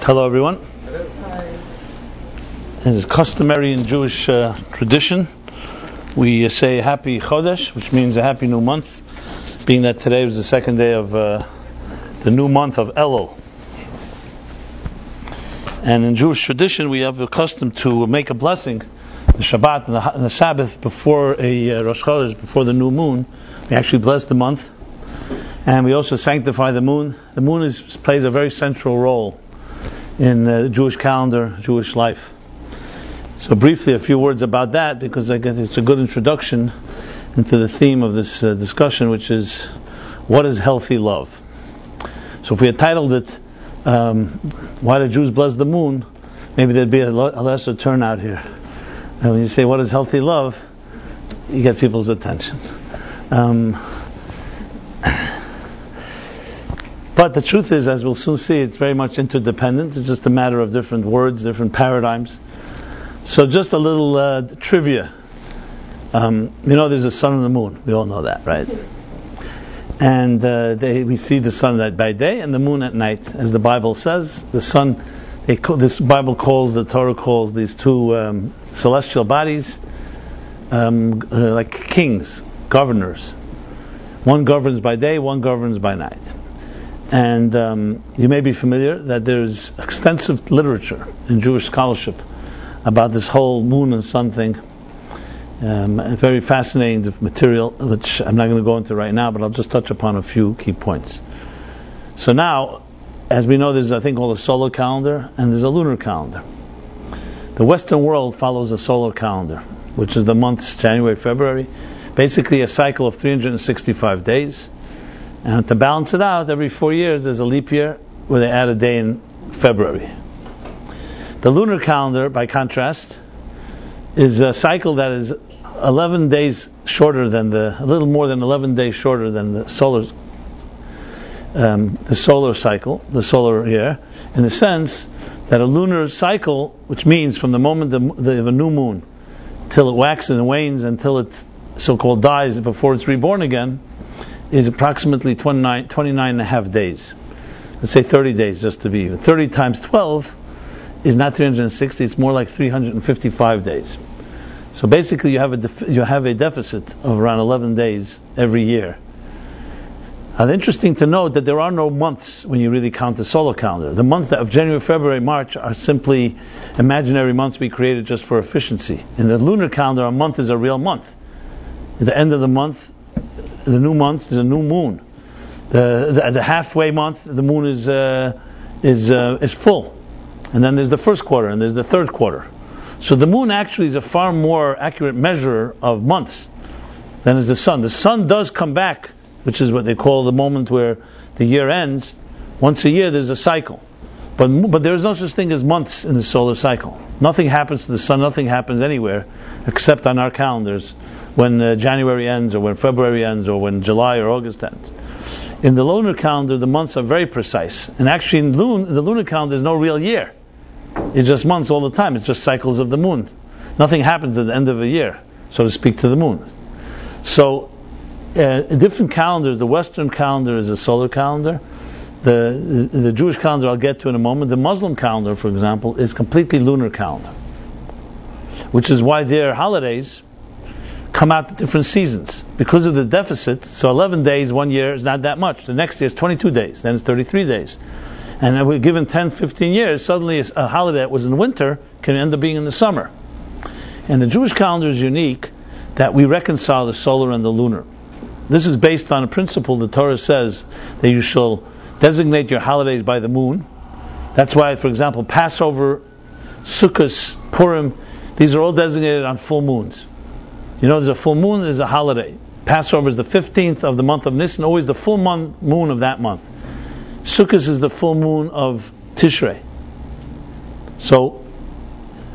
Hello everyone. As is customary in Jewish tradition, we say Happy Chodesh, which means a happy new month, being that today was the second day of the new month of Elul. And in Jewish tradition, we have a custom to make a blessing, the Shabbat and the Sabbath before a Rosh Chodesh, before the new moon. We actually bless the month, and we also sanctify the moon. The moon plays a very central role in the Jewish calendar, Jewish life. So briefly, a few words about that, because I guess it's a good introduction into the theme of this discussion, which is, what is healthy love? So if we had titled it, why do Jews bless the moon, maybe there'd be a lesser turnout here. And when you say, what is healthy love, you get people's attention. But the truth is, as we'll soon see, it's very much interdependent. It's just a matter of different words, different paradigms. So just a little trivia. There's a sun and the moon. We all know that, right? And we see the sun by day and the moon at night. As the Bible says, the sun, the Torah calls these two celestial bodies like kings, governors. One governs by day, one governs by night. And you may be familiar that there's extensive literature in Jewish scholarship about this whole moon and sun thing. Very fascinating material, which I'm not going to go into right now, but I'll just touch upon a few key points. So now, as we know, there's a thing called a solar calendar, and there's a lunar calendar. The Western world follows a solar calendar, which is the months January, February, basically a cycle of 365 days. And to balance it out, every 4 years there's a leap year where they add a day in February. The lunar calendar, by contrast, is a cycle that is 11 days shorter than a little more than 11 days shorter than the solar cycle, the solar year, in the sense that a lunar cycle, which means from the moment of a new moon till it waxes and wanes until it so-called dies before it's reborn again, is approximately 29 and a half days. Let's say 30 days, just to be even. 30 times 12 is not 360, it's more like 355 days. So basically you have a deficit of around 11 days every year. Now, interesting to note that there are no months when you really count the solar calendar. The months of January, February, March are simply imaginary months we created just for efficiency. In the lunar calendar, a month is a real month. At the end of the month, the new month is a new moon. The halfway month, the moon is full, and then there's the first quarter and there's the third quarter. So the moon actually is a far more accurate measure of months than is the sun. The sun does come back, which is what they call the moment where the year ends. Once a year there's a cycle, but there is no such thing as months in the solar cycle. Nothing happens to the sun, nothing happens anywhere except on our calendars when January ends, or when February ends, or when July or August ends. In the lunar calendar, the months are very precise. And actually in the lunar calendar, there's no real year. It's just months all the time. It's just cycles of the moon. Nothing happens at the end of a year, so to speak, to the moon. So, different calendars. The Western calendar is a solar calendar. The Jewish calendar I'll get to in a moment. The Muslim calendar, for example, is completely lunar calendar, which is why their holidays come out at different seasons because of the deficit. So 11 days one year is not that much. The next year is 22 days, then it's 33 days. And we're given 10, 15 years, suddenly a holiday that was in winter can end up being in the summer. And the Jewish calendar is unique that we reconcile the solar and the lunar. This is based on a principle. The Torah says that you shall designate your holidays by the moon. That's why, for example, Passover, Sukkot, Purim, these are all designated on full moons. There's a full moon, there's a holiday. Passover is the 15th of the month of Nisan, always the full moon of that month. Sukkot is the full moon of Tishrei. So,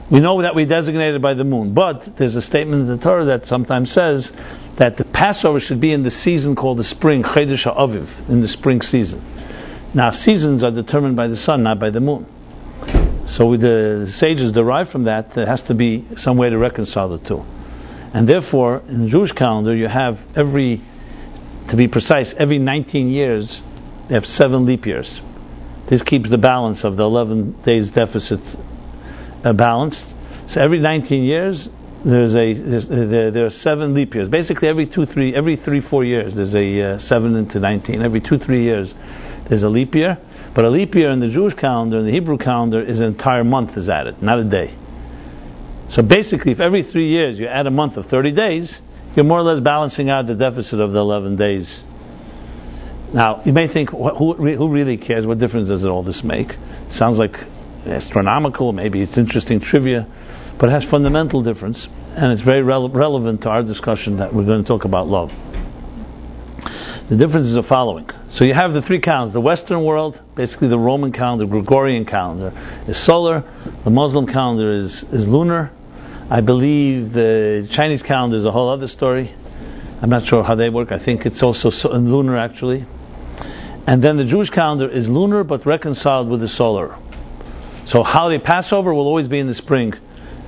we know that we designated by the moon, but there's a statement in the Torah that sometimes says that the Passover should be in the season called the spring, Chodesh Elul, in the spring season. Now, seasons are determined by the sun, not by the moon. So the sages derive from that there has to be some way to reconcile the two. And therefore, in the Jewish calendar, you have every 19 years, they have 7 leap years. This keeps the balance of the 11 days deficit balanced. So every 19 years, there are 7 leap years. Basically, every 3-4 years, there's a 7 into 19. Every 2-3 years, there's a leap year. But a leap year in the Jewish calendar, in the Hebrew calendar, is an entire month is added, not a day. So basically, if every 3 years you add a month of 30 days, you're more or less balancing out the deficit of the 11 days. Now, you may think, who really cares? What difference does all this make? It sounds like astronomical, maybe it's interesting trivia, but it has fundamental difference, and it's very relevant to our discussion that we're going to talk about love. The differences are following. So you have the 3 calendars. The Western world, basically the Roman calendar, Gregorian calendar, is solar. The Muslim calendar is lunar. I believe the Chinese calendar is a whole other story. I'm not sure how they work. I think it's also lunar, actually. And then the Jewish calendar is lunar, but reconciled with the solar. So holiday Passover will always be in the spring.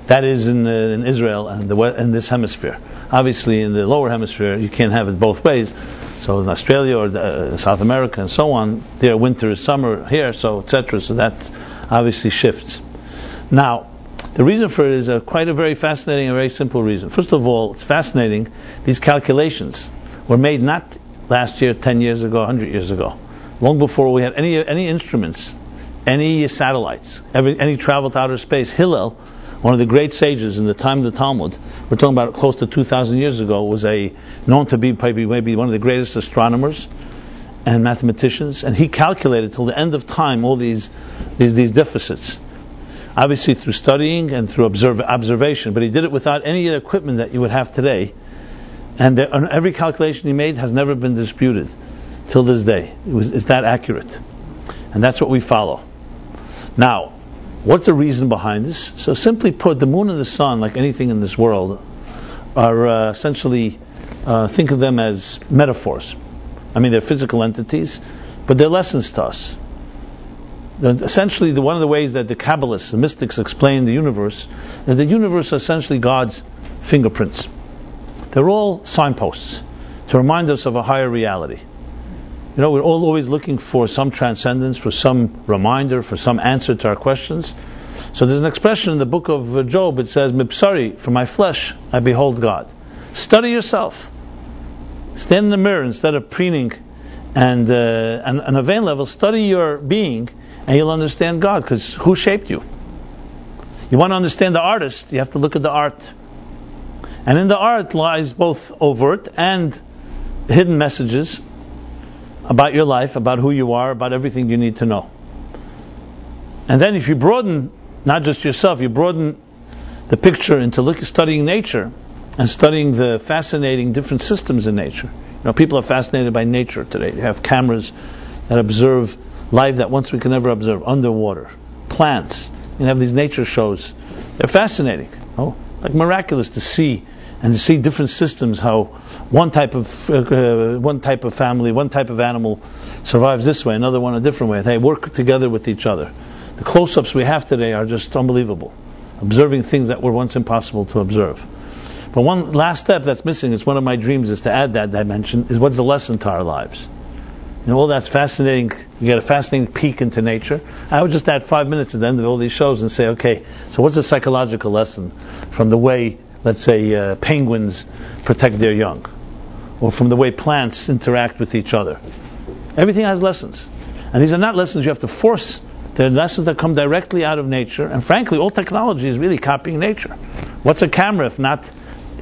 That is in Israel and in this hemisphere. Obviously, in the lower hemisphere, you can't have it both ways. So in Australia or South America and so on, their winter is summer here, so etc. So that obviously shifts. Now, the reason for it is quite a very fascinating and very simple reason. First of all, it's fascinating. These calculations were made not last year, 10 years ago, 100 years ago, long before we had any instruments, any satellites, any travel to outer space. Hillel, one of the great sages in the time of the Talmud, we're talking about close to 2,000 years ago, was known to be maybe one of the greatest astronomers and mathematicians, and he calculated till the end of time all these deficits, obviously through studying and through observation, but he did it without any equipment that you would have today, and every calculation he made has never been disputed till this day. It's that accurate, and that's what we follow. Now, what's the reason behind this? So simply put, the moon and the sun, like anything in this world, are essentially, think of them as metaphors. I mean, they're physical entities, but they're lessons to us. Essentially, one of the ways that the Kabbalists, the mystics, explain the universe, is the universe is essentially God's fingerprints. They're all signposts to remind us of a higher reality. You know, we're all always looking for some transcendence, for some reminder, for some answer to our questions. So there's an expression in the book of Job. It says, "Mipsari, from my flesh I behold God." Study yourself. Stand in the mirror instead of preening, and on a vain level, study your being, and you'll understand God. Because who shaped you? You want to understand the artist, you have to look at the art, and in the art lies both overt and hidden messages about your life, about who you are, about everything you need to know. And then if you broaden not just yourself, you broaden the picture into studying nature and studying the fascinating different systems in nature. You know, people are fascinated by nature today. They have cameras that observe life that once we could never observe, underwater, plants. You have these nature shows. They're fascinating. Oh, like miraculous to see, and to see different systems, how one type of family, one type of animal survives this way, another one a different way. They work together with each other. The close-ups we have today are just unbelievable, observing things that were once impossible to observe. But one last step that's missing, it's one of my dreams, is to add that dimension, is what's the lesson to our lives. You know, all that's fascinating. You get a fascinating peek into nature. I would just add 5 minutes at the end of all these shows and say, okay, so what's the psychological lesson from the way, let's say, penguins protect their young, or from the way plants interact with each other? Everything has lessons, and these are not lessons you have to force. They're lessons that come directly out of nature, and frankly, all technology is really copying nature. What's a camera if not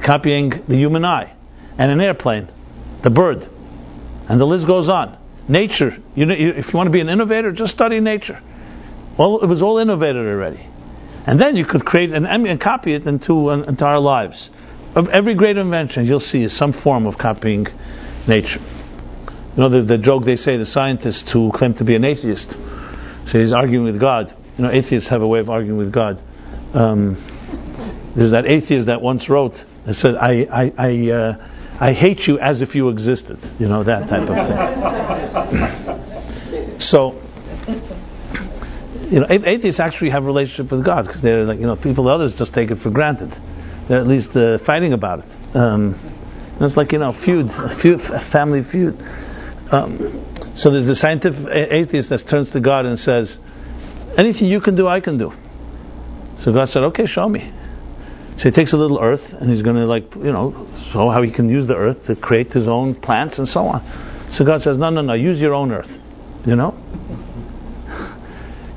copying the human eye, and an airplane, the bird, and the list goes on. Nature, if you want to be an innovator, just study nature. Well, it was all innovated already. And then you could create and copy it into our lives. Of every great invention, you'll see is some form of copying nature. You know, the joke they say, the scientist who claimed to be an atheist, so he's arguing with God. You know, atheists have a way of arguing with God. There's that atheist that once wrote, that said, I hate you as if you existed. You know, that type of thing. So, you know, atheists actually have a relationship with God, because they're like, you know, others just take it for granted. They're at least fighting about it. It's like, you know, a family feud. So there's the scientific atheist that turns to God and says, anything you can do, I can do. So God said, okay, show me. So he takes a little earth and he's going to show how he can use the earth to create his own plants and so on. So God says, no, use your own earth. You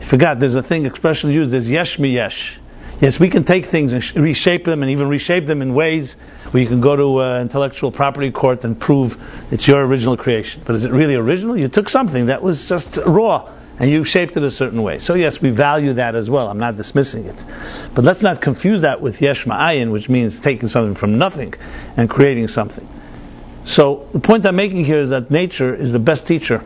forgot, there's a expression used, there's yesh mi yesh. Yes, we can take things and reshape them, and even reshape them in ways where you can go to intellectual property court and prove it's your original creation. But is it really original? You took something that was just raw and you shaped it a certain way. So yes, we value that as well. I'm not dismissing it. But let's not confuse that with yesh ma'ayin, which means taking something from nothing and creating something. So the point I'm making here is that nature is the best teacher.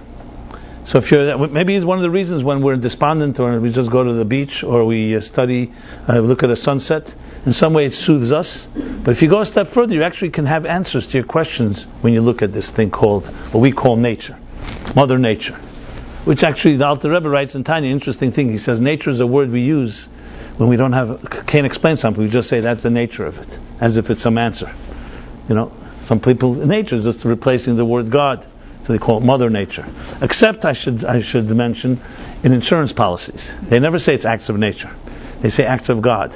So if maybe it's one of the reasons when we're despondent, or we just go to the beach, or we study, look at a sunset, in some way it soothes us. But if you go a step further, you actually can have answers to your questions when you look at this thing called, what we call nature, Mother Nature. Which actually the Alter Rebbe writes in Tanya, interesting thing. He says nature is a word we use when we can't explain something. We just say that's the nature of it, as if it's some answer. Some people, nature is just replacing the word God. So they call it Mother Nature. Except, I should mention, in insurance policies. They never say it's acts of nature. They say acts of God.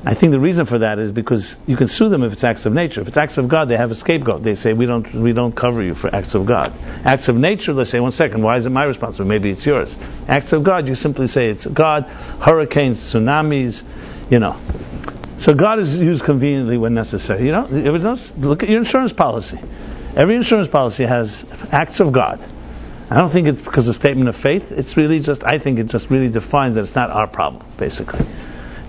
I think the reason for that is because you can sue them if it's acts of nature. If it's acts of God, they have a scapegoat. They say, we don't cover you for acts of God. Acts of nature, let's say, 1 second, why is it my responsibility? Maybe it's yours. Acts of God, you simply say it's God, hurricanes, tsunamis, So God is used conveniently when necessary. Look at your insurance policy. Every insurance policy has acts of God. I don't think it's because of statement of faith. It's really I think it just really defines that it's not our problem, basically.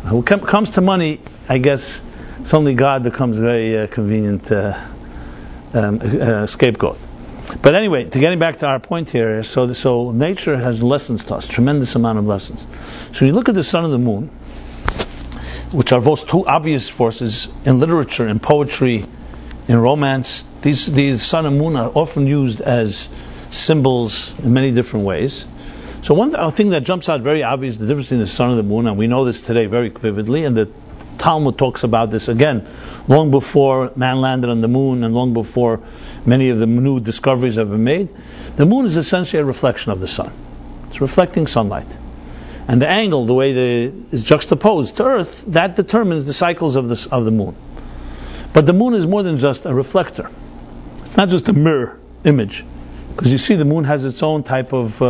When it comes to money, I guess suddenly God becomes a very convenient scapegoat. But anyway, getting back to our point here, so nature has lessons to us, tremendous amount of lessons. So you look at the sun and the moon, which are both two obvious forces in literature, in poetry, in romance. These sun and moon are often used as symbols in many different ways. So one thing that jumps out very obvious, the difference between the sun and the moon, and we know this today very vividly, and the Talmud talks about this again, long before man landed on the moon and long before many of the new discoveries have been made. The moon is essentially a reflection of the sun. It's reflecting sunlight. And the angle, the way is juxtaposed to Earth, that determines the cycles of the moon. But the moon is more than just a reflector. It's not just a mirror image. Because you see the moon has its own type of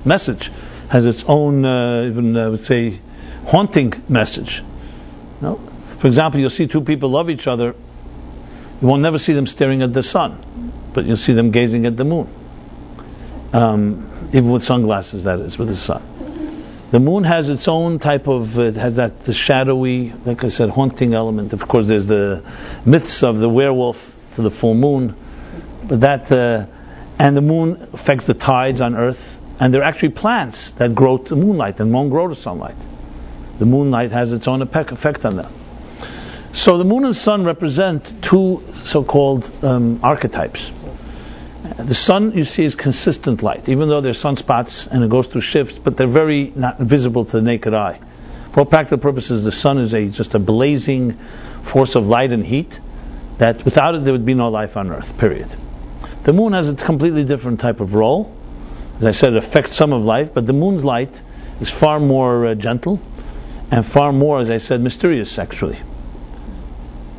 message, has its own, I would say, haunting message. For example, you'll see two people love each other, you won't never see them staring at the sun, but you'll see them gazing at the moon. Even with sunglasses, that is, with the sun. The moon has its own type of, it has the shadowy, like I said, haunting element. Of course, there's the myths of the werewolf to the full moon, but and the moon affects the tides on Earth, and there are actually plants that grow to moonlight and won't grow to sunlight. The moonlight has its own effect on them. So the moon and sun represent two so-called archetypes. The sun, you see, is consistent light, even though there's sunspots and it goes through shifts, but they're very not visible to the naked eye. For all practical purposes, the sun is just a blazing force of light and heat that without it there would be no life on Earth, period. The moon has a completely different type of role. As I said, it affects some of life, but the moon's light is far more gentle and far more, as I said, mysterious actually.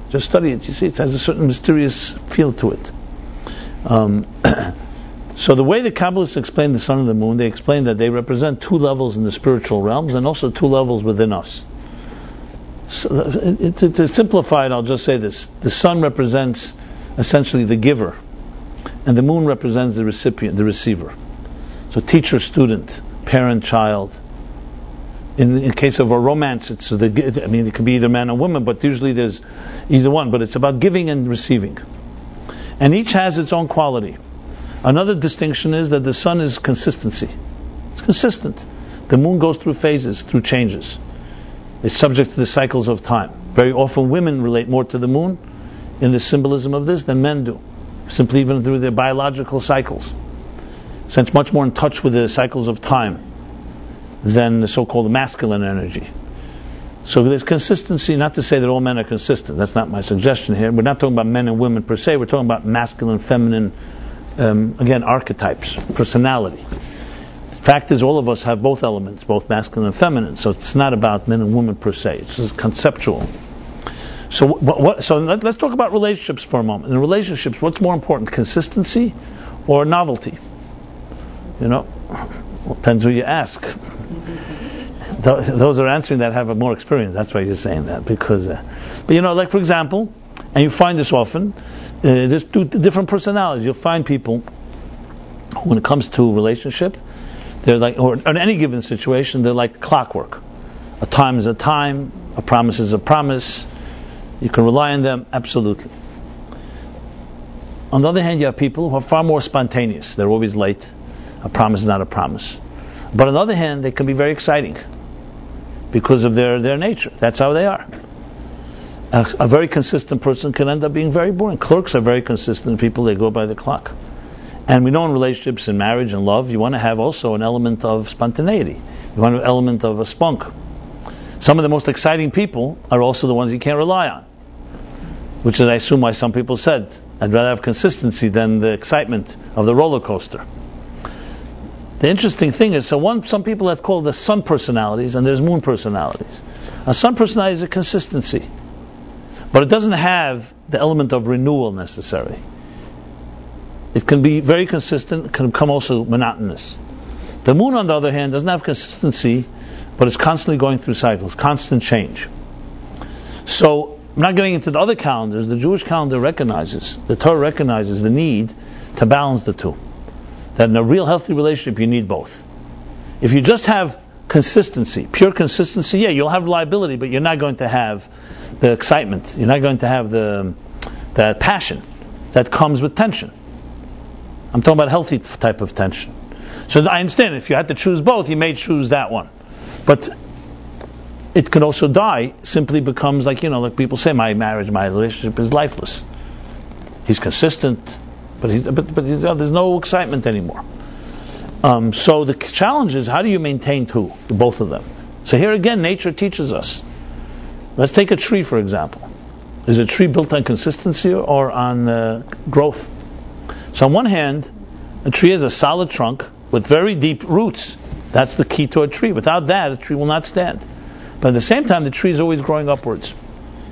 Just study it, you see, it has a certain mysterious feel to it. So the way the Kabbalists explain the sun and the moon, they explain that they represent two levels in the spiritual realms and also two levels within us. So to simplify it, I'll just say this. The sun represents essentially the giver, and the moon represents the recipient, the receiver. So teacher, student, parent, child. In case of a romance, it could be either man or woman, but usually there's either one. But it's about giving and receiving. And each has its own quality. Another distinction is that the sun is consistency. It's consistent. The moon goes through phases, through changes. It's subject to the cycles of time. Very often women relate more to the moon in the symbolism of this than men do. Simply even through their biological cycles. Since much more in touch with the cycles of time than the so-called masculine energy. So there's consistency, not to say that all men are consistent. That's not my suggestion here. We're not talking about men and women per se. We're talking about masculine, feminine again, archetypes, personality. The fact is, all of us have both elements, both masculine and feminine. So it's not about men and women per se. It's just conceptual. So so let's talk about relationships for a moment. In relationships, what's more important, consistency or novelty? Well, depends who you ask. Those are answering that have more experience. That's why you're saying that. Because, but like for example, and you find this often, there's two different personalities. You'll find people, when it comes to relationship, they're like, or in any given situation, they're like clockwork. A time is a time, a promise is a promise. You can rely on them, absolutely. On the other hand, you have people who are far more spontaneous. They're always late. A promise is not a promise. But on the other hand, they can be very exciting because of their nature. That's how they are. A very consistent person can end up being very boring. Clerks are very consistent people. They go by the clock. And we know in relationships, in marriage and love, you want to have also an element of spontaneity. You want an element of a spunk. Some of the most exciting people are also the ones you can't rely on. Which is, I assume, why some people said, I'd rather have consistency than the excitement of the roller coaster. The interesting thing is, some people that's called the sun personalities, and there's moon personalities. A sun personality is a consistency, but it doesn't have the element of renewal necessarily. It can be very consistent, it can become also monotonous. The moon, on the other hand, doesn't have consistency, but it's constantly going through cycles, constant change. So, I'm not getting into the other calendars. The Jewish calendar recognizes, the Torah recognizes the need to balance the two. That in a real healthy relationship, you need both. If you just have consistency, pure consistency, you'll have reliability, but you're not going to have the excitement. You're not going to have the passion that comes with tension. I'm talking about healthy type of tension. So I understand if you had to choose both, you may choose that one. But it could also die, simply becomes like people say, my relationship is lifeless. He's consistent, but there's no excitement anymore. So the challenge is, how do you maintain both of them? So here again, nature teaches us. Let's take a tree, for example. Is a tree built on consistency or on growth? So on one hand, a tree has a solid trunk with very deep roots. That's the key to a tree. Without that, a tree will not stand. But at the same time, the tree is always growing upwards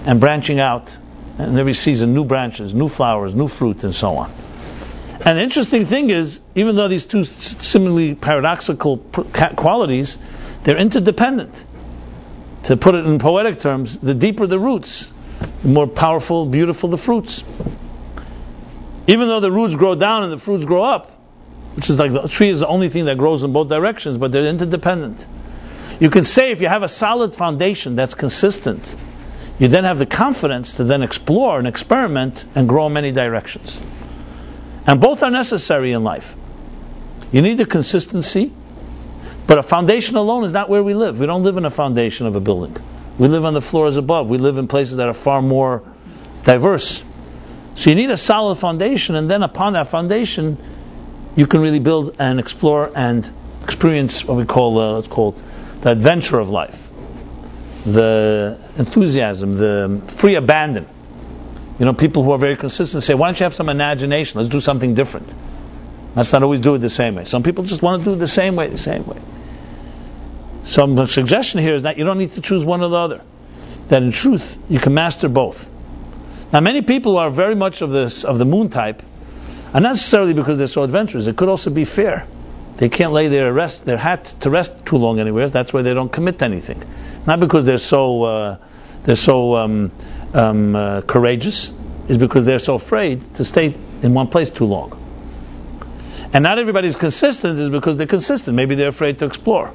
and branching out. And every season, new branches, new flowers, new fruit, and so on. And the interesting thing is, even though these two similarly paradoxical qualities, they're interdependent. To put it in poetic terms, the deeper the roots, the more powerful, beautiful the fruits. Even though the roots grow down and the fruits grow up, which is like the tree is the only thing that grows in both directions, but they're interdependent. You can say if you have a solid foundation that's consistent, you then have the confidence to then explore and experiment and grow in many directions. And both are necessary in life. You need the consistency, but a foundation alone is not where we live. We don't live in a foundation of a building. We live on the floors above. We live in places that are far more diverse. So you need a solid foundation, and then upon that foundation, you can really build and explore and experience what we call, the adventure of life. The enthusiasm, the free abandon. People who are very consistent say, why don't you have some imagination? Let's do something different. Let's not always do it the same way. Some people just want to do it the same way. So the suggestion here is that you don't need to choose one or the other. That in truth, you can master both. Now, many people who are very much of the moon type, and not necessarily because they're so adventurous. It could also be fear. They can't lay their hat to rest too long anywhere. That's why they don't commit to anything. Not because they're so courageous. It's because they're so afraid to stay in one place too long. And not everybody's consistent is because they're consistent. Maybe they're afraid to explore.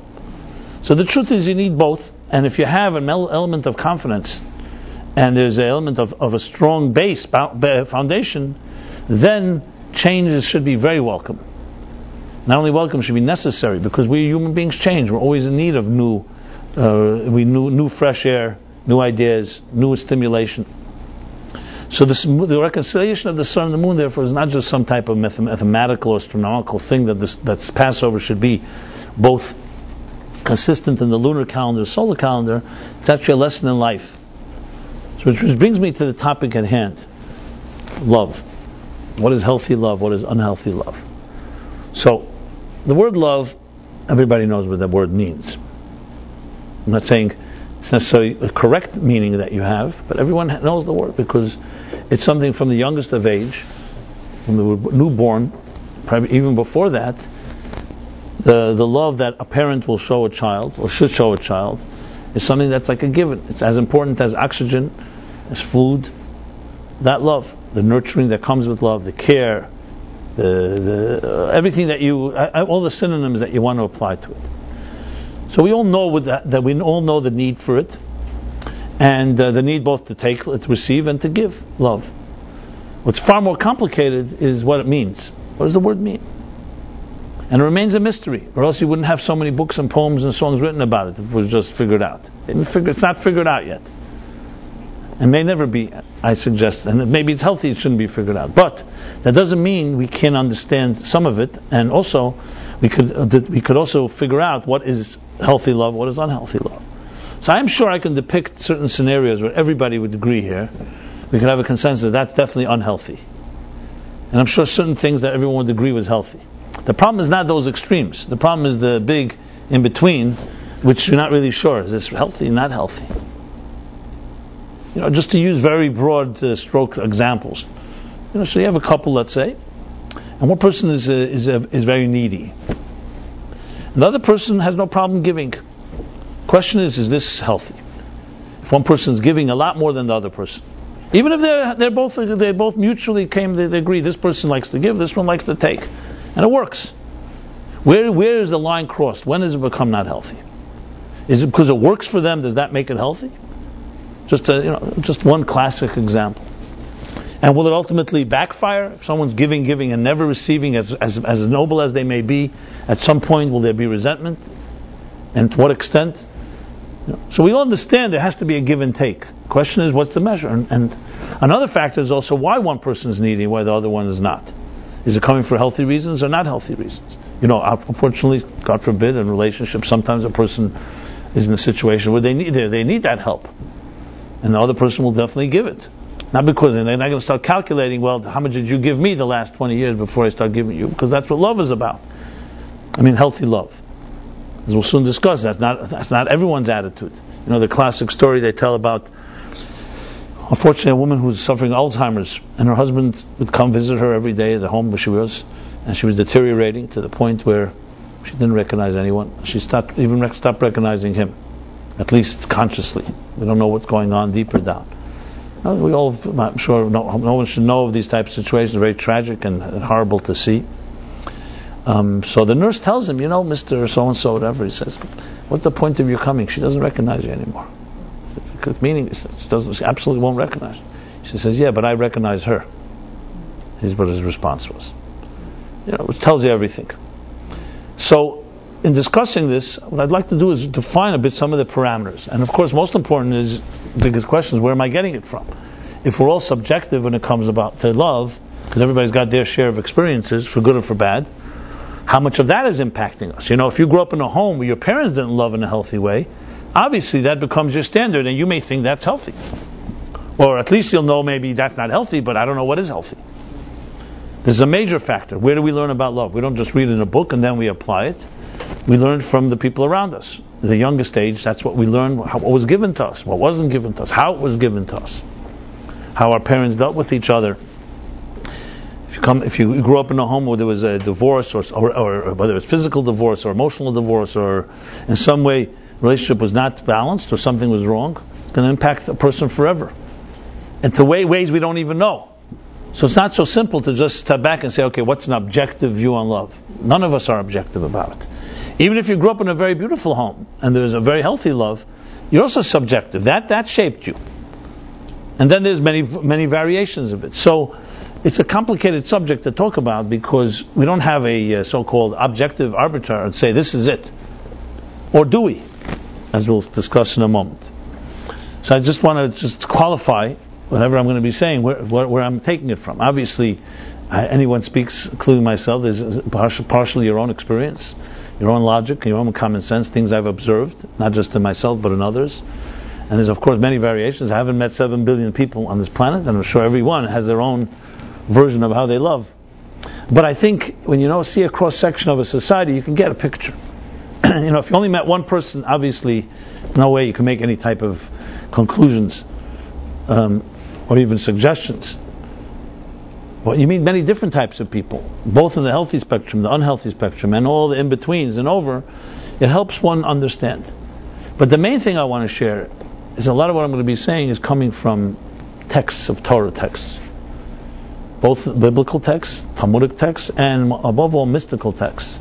So the truth is, you need both. And if you have an element of confidence, and there's an element of a strong base foundation, then changes should be very welcome. Not only welcome, should be necessary, because we human beings change. We're always in need of new fresh air, new ideas, new stimulation. So the reconciliation of the sun and the moon, therefore, is not just some type of mathematical or astronomical thing that's Passover should be both consistent in the lunar calendar, solar calendar. It's actually a lesson in life. So which brings me to the topic at hand, love. What is healthy love? What is unhealthy love? So, the word love, everybody knows what that word means. I'm not saying it's necessarily the correct meaning that you have, but everyone knows the word because it's something from the youngest of age, from the newborn, probably even before that. The love that a parent will show a child, or should show a child, is something that's like a given. It's as important as oxygen, as food. That love, the nurturing that comes with love, the care, the everything that you, all the synonyms that you want to apply to it. So we all know with that we all know the need for it, and the need both to take, to receive, and to give love. What's far more complicated is what it means. What does the word mean? And it remains a mystery, or else you wouldn't have so many books and poems and songs written about it if it was just figured out. It's not figured out yet. And may never be, I suggest, and maybe it's healthy, it shouldn't be figured out. But that doesn't mean we can't understand some of it, and also we could also figure out what is healthy love, what is unhealthy love. So I'm sure I can depict certain scenarios where everybody would agree here. We could have a consensus that's definitely unhealthy. And I'm sure certain things that everyone would agree was healthy. The problem is not those extremes. The problem is the big in between, which you're not really sure. Is this healthy, not healthy? Just to use very broad stroke examples. So you have a couple, let's say, and one person is very needy. Another person has no problem giving. Question is this healthy? If one person is giving a lot more than the other person, even if they both mutually they agree. This person likes to give, this one likes to take. And it works. Where is the line crossed? When does it become not healthy? Is it because it works for them? Does that make it healthy? Just one classic example. And will it ultimately backfire? If someone's giving and never receiving, as noble as they may be, at some point will there be resentment? And to what extent? So we all understand there has to be a give and take. The question is, what's the measure? And another factor is also why one person is needy, why the other one is not. Is it coming for healthy reasons or not healthy reasons? Unfortunately, God forbid, in relationships, sometimes a person is in a situation where they need that help, and the other person will definitely give it. Not because they're not going to start calculating. Well, how much did you give me the last 20 years before I start giving you? Because that's what love is about. Healthy love. As we'll soon discuss, that's not everyone's attitude. The classic story they tell about, unfortunately, a woman who was suffering Alzheimer's, and her husband would come visit her every day at the home where she was, and she was deteriorating to the point where she didn't recognize anyone. She stopped recognizing him, at least consciously. We don't know what's going on deeper down. We all, I'm sure, no one should know of these types of situations. Very tragic and horrible to see. So the nurse tells him, Mr. So-and-so, whatever, he says, what's the point of your coming? She doesn't recognize you anymore. Meaning, she absolutely won't recognize her. She says, yeah, but I recognize her. Here's what his response was. Which tells you everything. So, in discussing this, what I'd like to do is define a bit some of the parameters. And of course, most important is, the biggest question is, where am I getting it from? If we're all subjective when it comes about to love, because everybody's got their share of experiences, for good or for bad, how much of that is impacting us? If you grew up in a home where your parents didn't love in a healthy way, obviously that becomes your standard, and you may think that's healthy. Or at least you'll know maybe that's not healthy, but I don't know what is healthy. This is a major factor. Where do we learn about love? We don't just read it in a book and then we apply it. We learn from the people around us. At the youngest age, that's what we learn, what was given to us, what wasn't given to us, how it was given to us, how our parents dealt with each other. If you grew up in a home where there was a divorce, or whether it's physical divorce or emotional divorce, or in some way relationship was not balanced or something was wrong, it's going to impact a person forever. And to ways we don't even know. So it's not so simple to just step back and say, okay, what's an objective view on love? None of us are objective about it. Even if you grew up in a very beautiful home and there's a very healthy love, you're also subjective. That shaped you. And then there's many variations of it. So it's a complicated subject to talk about because we don't have a so-called objective arbiter and say this is it. Or do we? As we'll discuss in a moment. So I just want to qualify whatever I'm going to be saying, where I'm taking it from. Obviously, anyone speaks, including myself, there's partially your own experience, your own logic, your own common sense, things I've observed, not just in myself but in others. And there's of course many variations. I haven't met 7 billion people on this planet, and I'm sure everyone has their own version of how they love. But I think when you see a cross-section of a society, you can get a picture. If you only met one person, obviously, no way you can make any type of conclusions or even suggestions. Well, you meet many different types of people, both in the healthy spectrum, the unhealthy spectrum, and all the in-betweens and over. It helps one understand. But the main thing I want to share is a lot of what I'm going to be saying is coming from texts of Torah texts. Both biblical texts, Talmudic texts, and above all mystical texts,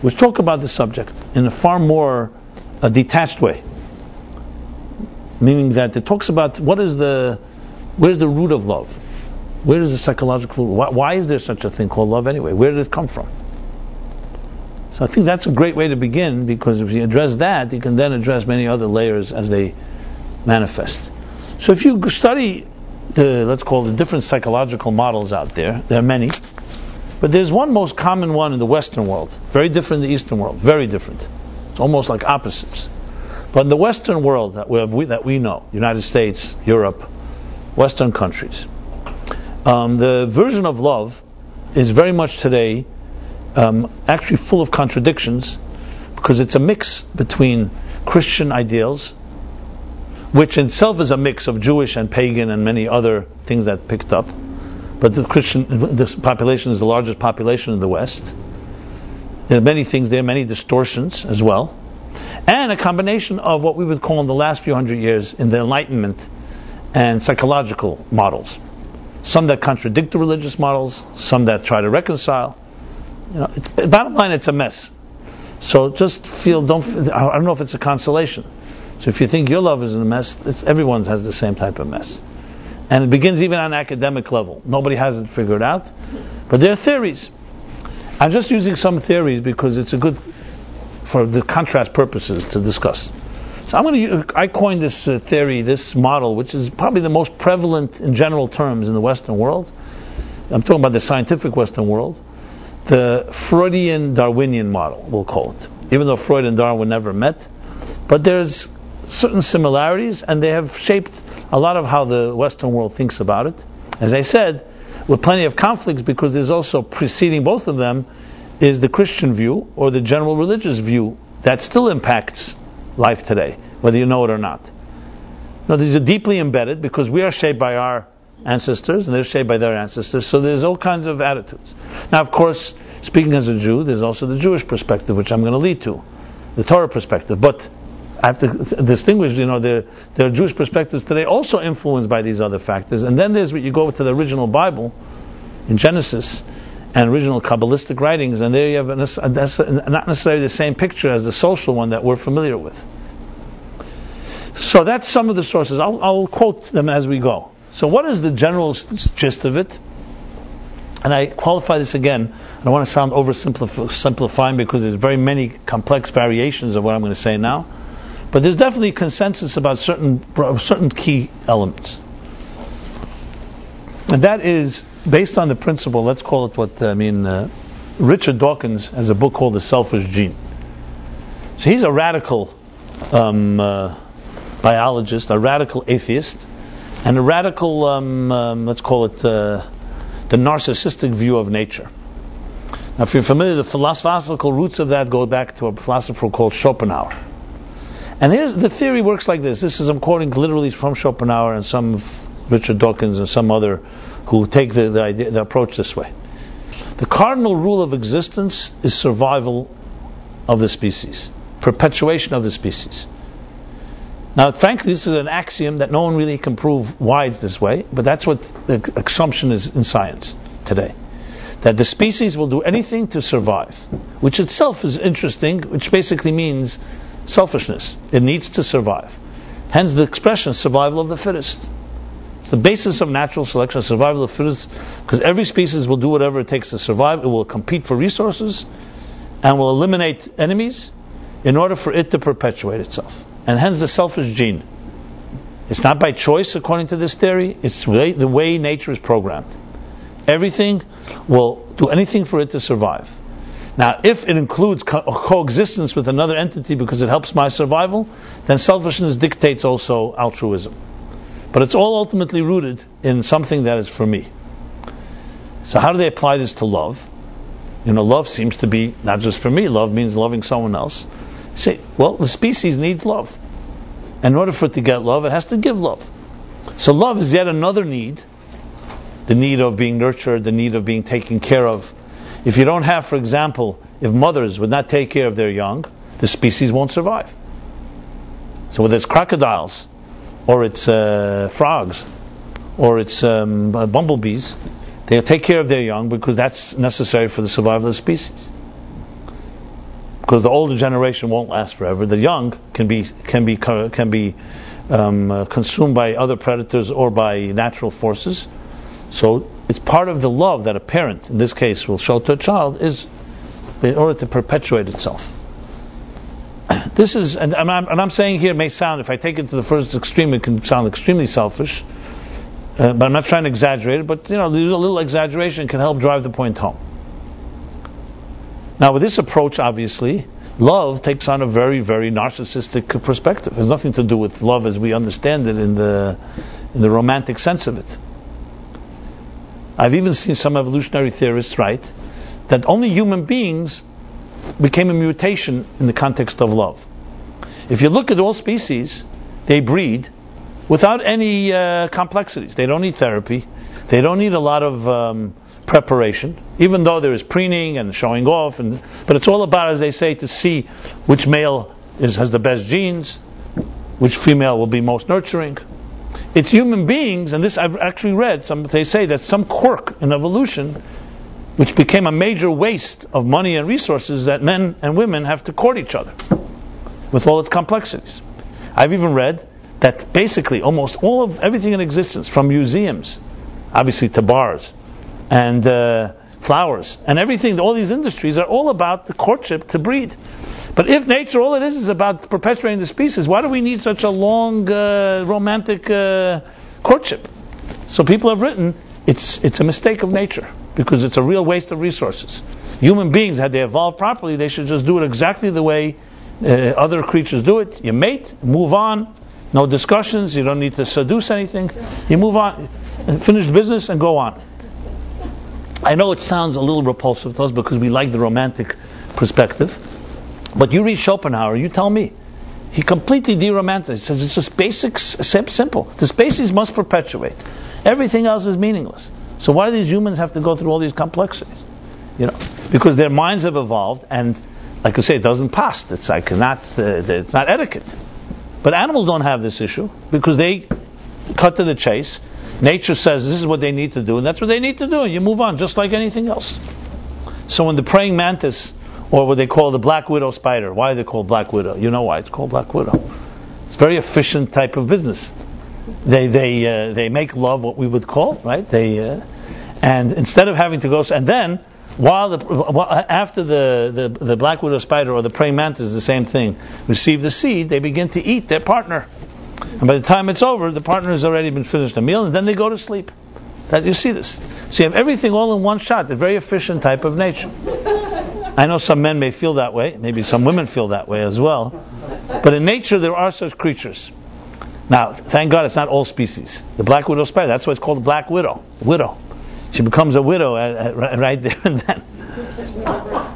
which talk about the subject in a far more detached way. Meaning that it talks about where's the root of love? Where is the psychological root? Why is there such a thing called love anyway? Where did it come from? So I think that's a great way to begin, because if you address that, you can then address many other layers as they manifest. So if you study let's call the different psychological models out there are many, but there's one most common one in the Western world, very different in the Eastern world, very different. It's almost like opposites. But in the Western world that we know, United States, Europe, Western countries, the version of love is very much today actually full of contradictions, because it's a mix between Christian ideals, which in itself is a mix of Jewish and pagan and many other things that picked up. But the population is the largest population in the West. There are many things there, many distortions as well. And a combination of what we would call in the last few hundred years in the Enlightenment and psychological models. Some that contradict the religious models, some that try to reconcile. Bottom line, it's a mess. So just I don't know if it's a consolation. So if you think your love is in a mess, everyone has the same type of mess. And it begins even on an academic level. Nobody has it figured out. But there are theories. I'm just using some theories because it's good for the contrast purposes to discuss. So I coined this theory, this model, which is probably the most prevalent in general terms in the Western world. I'm talking about the scientific Western world. The Freudian Darwinian model, we'll call it. Even though Freud and Darwin never met. But there's certain similarities, and they have shaped a lot of how the Western world thinks about it. As I said, with plenty of conflicts, because there's also preceding both of them is the Christian view or the general religious view that still impacts life today, whether you know it or not. These are deeply embedded because we are shaped by our ancestors and they're shaped by their ancestors, so there's all kinds of attitudes. Now, of course, speaking as a Jew, there's also the Jewish perspective, which I'm going to lead to, the Torah perspective. But I have to distinguish, there are Jewish perspectives today also influenced by these other factors. And then there's what you go to the original Bible in Genesis and original Kabbalistic writings, and there you have not necessarily the same picture as the social one that we're familiar with. So that's some of the sources. I'll quote them as we go. So what is the general gist of it? And I qualify this again. I don't want to sound oversimplifying because there's very many complex variations of what I'm going to say now. But there's definitely consensus about certain key elements. And that is based on the principle, let's call it Richard Dawkins has a book called The Selfish Gene. So he's a radical biologist, a radical atheist, and a radical, let's call it the narcissistic view of nature. Now, if you're familiar, the philosophical roots of that go back to a philosopher called Schopenhauer. And the theory works like this. I'm quoting literally from Schopenhauer and some of Richard Dawkins and some other who take the approach this way. The cardinal rule of existence is survival of the species, perpetuation of the species. Now, frankly, this is an axiom that no one really can prove why it's this way, but that's what the assumption is in science today. That the species will do anything to survive, which itself is interesting, which basically means selfishness. It needs to survive. Hence the expression, survival of the fittest. It's the basis of natural selection, survival of the fittest, because every species will do whatever it takes to survive. It will compete for resources and will eliminate enemies in order for it to perpetuate itself. And hence the selfish gene. It's not by choice, according to this theory. It's the way nature is programmed. Everything will do anything for it to survive. Now, if it includes coexistence with another entity because it helps my survival, then selfishness dictates also altruism. But it's all ultimately rooted in something that is for me. So how do they apply this to love? Love seems to be not just for me. Love means loving someone else. You say, well, the species needs love. And in order for it to get love, it has to give love. So love is yet another need. The need of being nurtured, the need of being taken care of. If you don't have, for example, if mothers would not take care of their young, the species won't survive. So whether it's crocodiles, or it's frogs, or it's bumblebees, they'll take care of their young because that's necessary for the survival of the species. Because the older generation won't last forever. The young can be consumed by other predators or by natural forces. So it's part of the love that a parent, in this case, will show to a child, is in order to perpetuate itself. This is, and I'm saying here, it may sound, if I take it to the first extreme, it can sound extremely selfish. But I'm not trying to exaggerate it. But there's a little exaggeration can help drive the point home. Now, with this approach, obviously, love takes on a very, very narcissistic perspective. It has nothing to do with love as we understand it in the romantic sense of it. I've even seen some evolutionary theorists write that only human beings became a mutation in the context of love. If you look at all species, they breed without any complexities. They don't need therapy. They don't need a lot of preparation, even though there is preening and showing off. But it's all about, as they say, to see which male has the best genes, which female will be most nurturing. It's human beings, and this I've actually read, they say that some quirk in evolution, which became a major waste of money and resources, that men and women have to court each other with all its complexities. I've even read that basically almost everything in existence, from museums, obviously to bars, and flowers, and everything, all these industries are all about the courtship to breed. But if nature, all it is about perpetuating the species, why do we need such a long, romantic courtship? So people have written, it's a mistake of nature, because it's a real waste of resources. Human beings, had they evolved properly, they should just do it exactly the way other creatures do it. You mate, move on, no discussions, you don't need to seduce anything. You move on, finish business and go on. I know it sounds a little repulsive to us because we like the romantic perspective, but you read Schopenhauer, you tell me. He completely de-romanticizes. He says it's just basic, simple. The species must perpetuate. Everything else is meaningless. So why do these humans have to go through all these complexities? Because their minds have evolved, and like I say, it doesn't pass. It's like it's not etiquette. But animals don't have this issue because they cut to the chase. Nature says this is what they need to do, and that's what they need to do, and you move on just like anything else. So when the praying mantis, or what they call the black widow spider, why are they called black widow? You know why it's called black widow. It's a very efficient type of business. They make love, what we would call, right? And instead of having to go, and then after the black widow spider or the praying mantis, the same thing, receive the seed, they begin to eat their partner. And by the time it's over, the partner has already been finished a meal, and then they go to sleep. That you see this. So you have everything all in one shot. A very efficient type of nature. I know some men may feel that way. Maybe some women feel that way as well. But in nature, there are such creatures. Now, thank God it's not all species. The black widow spider, that's why it's called the black widow. Widow. She becomes a widow right there and then.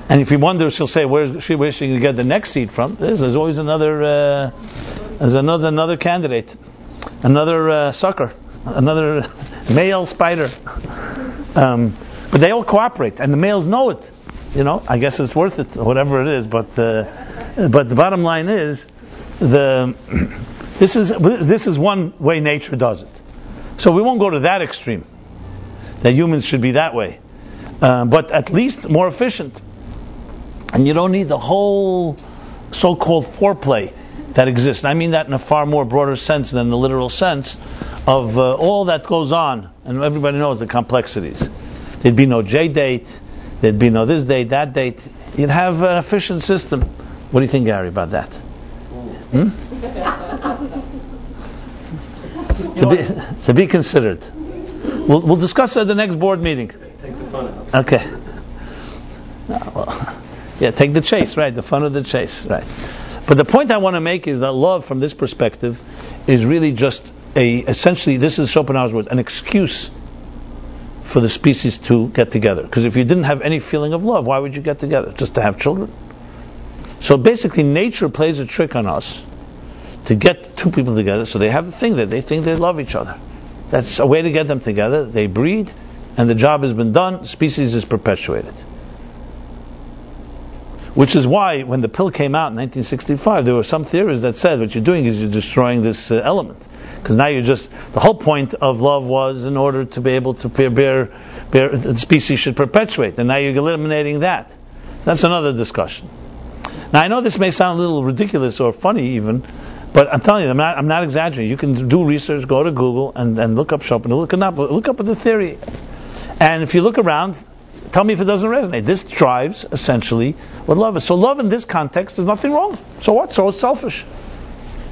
And if you wonder, she'll say, where's she going to get the next seed from? There's always another candidate, another sucker, another male spider. But they all cooperate, and the males know it. I guess it's worth it, or whatever it is. But the bottom line is, this is one way nature does it. So we won't go to that extreme, that humans should be that way, but at least more efficient. And you don't need the whole so-called foreplay that exists. I mean that in a far more broader sense than the literal sense of all that goes on, and everybody knows the complexities. There'd be no J date, there'd be no this date, that date. You'd have an efficient system. What do you think, Gary, about that? To be considered. We'll discuss it at the next board meeting. Take the fun out. Okay. Take the chase, right? The fun of the chase, right? But the point I want to make is that love, from this perspective, is really just essentially, this is Schopenhauer's word, an excuse for the species to get together. Because if you didn't have any feeling of love, why would you get together? Just to have children? So basically, nature plays a trick on us to get two people together, so they have the thing that they think they love each other. That's a way to get them together. They breed, and the job has been done. Species is perpetuated. Which is why, when the pill came out in 1965, there were some theories that said what you're doing is you're destroying this element. Because now the whole point of love was in order to be able to bear the species should perpetuate, and now you're eliminating that. That's another discussion. Now I know this may sound a little ridiculous or funny even, but I'm telling you, I'm not exaggerating. You can do research, go to Google and look up Schopenhauer, look up the theory. And if you look around, tell me if it doesn't resonate. This drives essentially what love is. So love in this context, there's nothing wrong. So what? So it's selfish.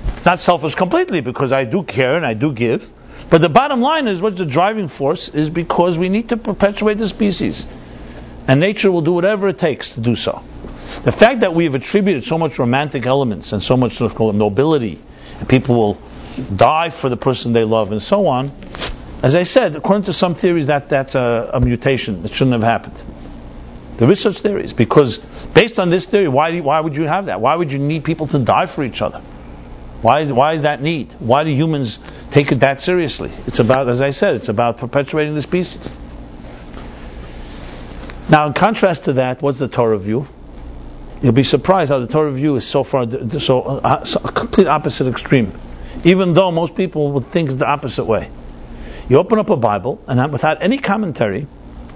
It's not selfish completely, because I do care and I do give. But the bottom line is, what's the driving force is because we need to perpetuate the species. And nature will do whatever it takes to do so. The fact that we've attributed so much romantic elements and so much sort of nobility, and people will die for the person they love and so on, as I said, according to some theories, that's a mutation. It shouldn't have happened. There is such theories, because based on this theory, why would you have that? Why would you need people to die for each other? Why is that need? Why do humans take it that seriously? It's about, as I said, it's about perpetuating the species. Now, in contrast to that, what's the Torah view? You'll be surprised how the Torah view is so a complete opposite extreme. Even though most people would think it's the opposite way. You open up a Bible, and without any commentary,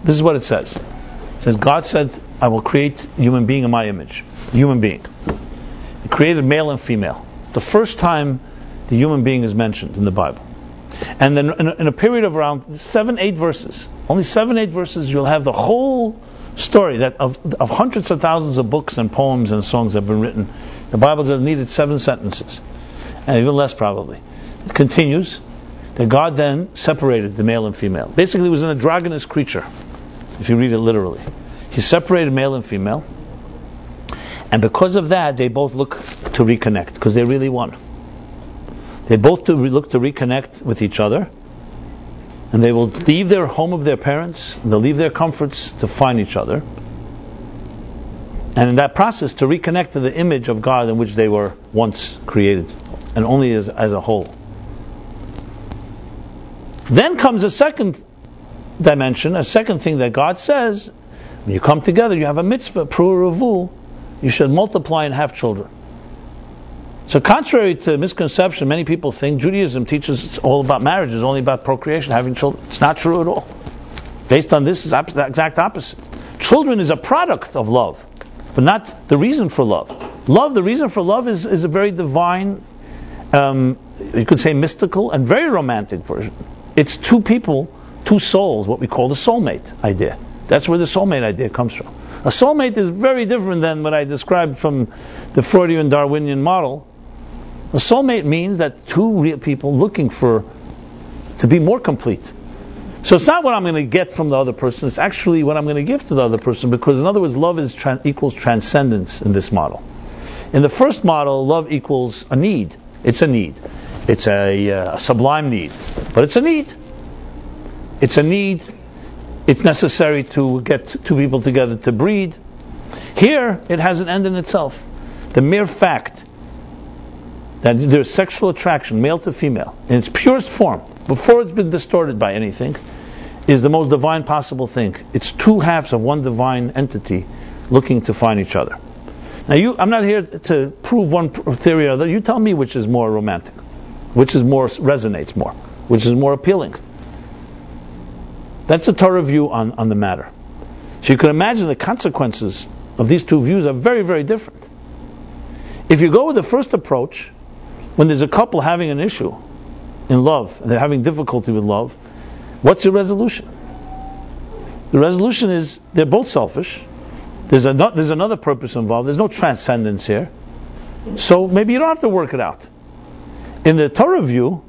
this is what it says. It says, God said, I will create a human being in my image. A human being. He created male and female. The first time the human being is mentioned in the Bible. And then in a period of around 7-8 verses, only 7-8 verses, you'll have the whole story that of hundreds of thousands of books and poems and songs that have been written. The Bible just needed 7 sentences, and even less probably. It continues that God then separated the male and female. Basically, it was an androgynous creature, if you read it literally. He separated male and female, and because of that, they both look to reconnect, because they really won. They both look to reconnect with each other, and they will leave their home of their parents, they'll leave their comforts to find each other, and in that process to reconnect to the image of God in which they were once created, and only as a whole. Then comes a second dimension, a second thing that God says: when you come together, you have a mitzvah, pru'uruvu, you should multiply and have children. So contrary to misconception, many people think Judaism teaches it's all about marriage, it's only about procreation, having children. It's not true at all. Based on this, it's the exact opposite. Children is a product of love, but not the reason for love. Love, the reason for love is a very divine, you could say mystical, and very romantic version. It's two people, two souls, what we call the soulmate idea. That's where the soulmate idea comes from. A soulmate is very different than what I described from the Freudian Darwinian model. A soulmate means that two real people looking to be more complete. So it's not what I'm going to get from the other person, it's actually what I'm going to give to the other person, because in other words, love equals transcendence in this model. In the first model, love equals a need. It's a need. It's a sublime need. But it's a need. It's a need. It's necessary to get two people together to breed. Here, it has an end in itself. The mere fact that there's sexual attraction, male to female, in its purest form, before it's been distorted by anything, is the most divine possible thing. It's two halves of one divine entity looking to find each other. Now, I'm not here to prove one theory or other. You tell me which is more romantic, which is more resonates more, which is more appealing. That's the Torah view on the matter. So you can imagine the consequences of these two views are very, very different. If you go with the first approach, when there's a couple having an issue in love, and they're having difficulty with love, what's the resolution? The resolution is they're both selfish. There's another purpose involved. There's no transcendence here. So maybe you don't have to work it out. In the Torah view,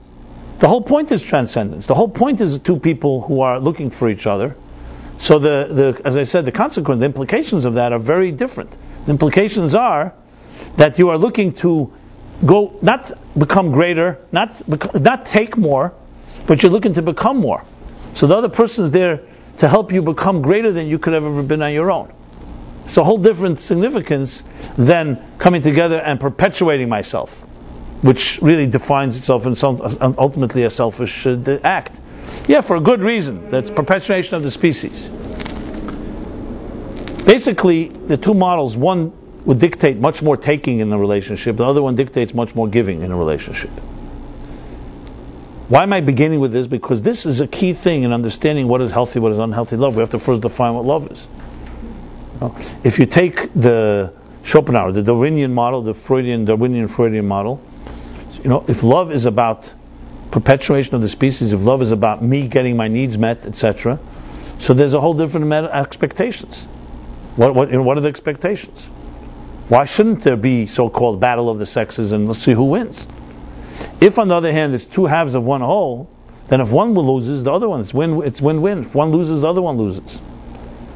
the whole point is transcendence. The whole point is two people who are looking for each other. So as I said, the implications of that are very different. The implications are that you are looking to go, not become greater, not take more, but you're looking to become more. So the other person is there to help you become greater than you could have ever been on your own. It's a whole different significance than coming together and perpetuating myself, which really defines itself in ultimately a selfish act. Yeah, for a good reason. That's perpetuation of the species. Basically, the two models, one would dictate much more taking in a relationship, the other one dictates much more giving in a relationship. Why am I beginning with this? Because this is a key thing in understanding what is healthy, what is unhealthy love. We have to first define what love is. If you take the Schopenhauer, the Darwinian model, the Darwinian model, if love is about perpetuation of the species, if love is about me getting my needs met, etc., so there's a whole different amount of expectations. What are the expectations? Why shouldn't there be so-called battle of the sexes and let's see who wins? If, on the other hand, it's two halves of one whole, then if one loses, the other one, it's win-win. If one loses, the other one loses.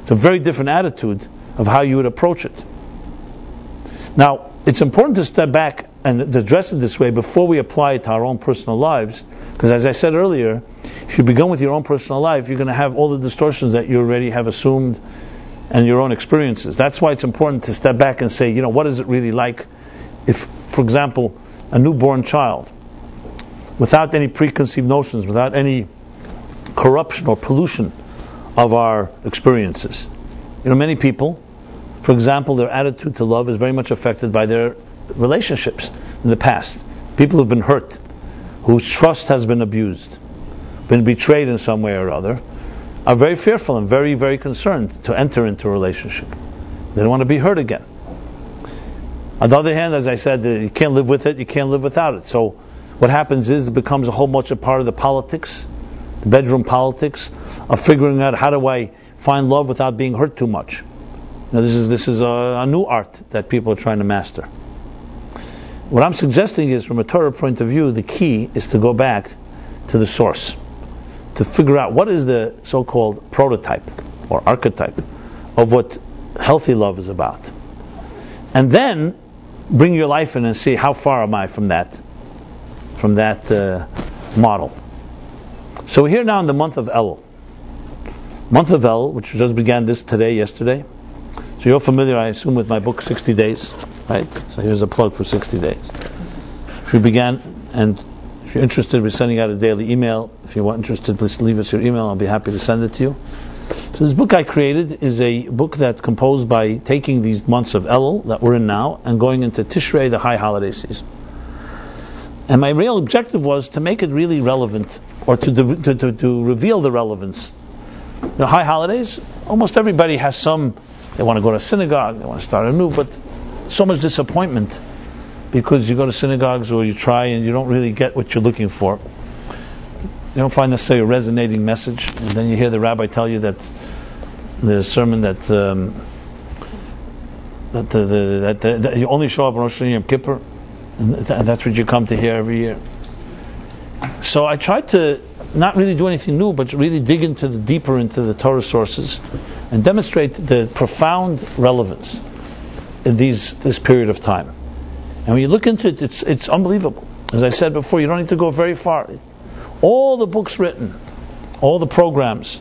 It's a very different attitude of how you would approach it. Now, it's important to step back and address it this way before we apply it to our own personal lives, because as I said earlier, if you begin with your own personal life, you're going to have all the distortions that you already have assumed and your own experiences. That's why it's important to step back and say, what is it really like if, for example, a newborn child, without any preconceived notions, without any corruption or pollution of our experiences. Many people, for example, their attitude to love is very much affected by their relationships in the past. People who've been hurt, whose trust has been abused, been betrayed in some way or other, are very fearful and very, very concerned to enter into a relationship. They don't want to be hurt again. On the other hand, as I said, you can't live with it, you can't live without it. So what happens is it becomes a whole bunch of part of the politics, the bedroom politics, of figuring out how do I find love without being hurt too much. Now this is a new art that people are trying to master. What I'm suggesting is, from a Torah point of view, the key is to go back to the source, to figure out what is the so-called prototype or archetype of what healthy love is about. And then bring your life in and see how far am I from that model. So we're here now in the month of Elul. Month of Elul, which just began yesterday. So you're familiar, I assume, with my book 60 Days, right? So here's a plug for 60 Days. We began, and if you're interested, we're sending out a daily email. If you're interested, please leave us your email. I'll be happy to send it to you. So this book I created is a book that's composed by taking these months of Elul that we're in now and going into Tishrei, the high holiday season. And my real objective was to make it really relevant, or to reveal the relevance. The high holidays, almost everybody has they want to go to synagogue, they want to start anew, but so much disappointment because you go to synagogues or you try and you don't really get what you're looking for. You don't find necessarily a resonating message, and then you hear the rabbi tell you that the sermon that you only show up on Rosh Chodesh Yom Kippur, and that's what you come to hear every year. So I tried to not really do anything new, but really dig deeper into the Torah sources and demonstrate the profound relevance in this period of time. And when you look into it, it's unbelievable. As I said before, you don't need to go very far. All the books written, all the programs,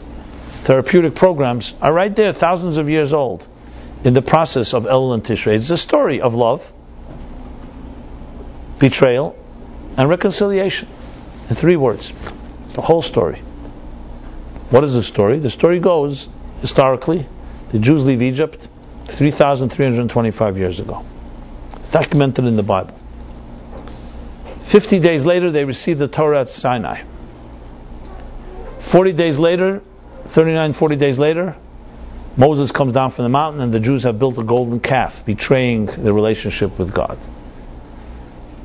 therapeutic programs, are right there, thousands of years old, in the process of Elul and Tishrei. It's a story of love, betrayal, and reconciliation. In 3 words. The whole story. What is the story? The story goes, historically, the Jews leave Egypt 3,325 years ago. It's documented in the Bible. 50 days later, they receive the Torah at Sinai. 40 days later, Moses comes down from the mountain and the Jews have built a golden calf, betraying the relationship with God.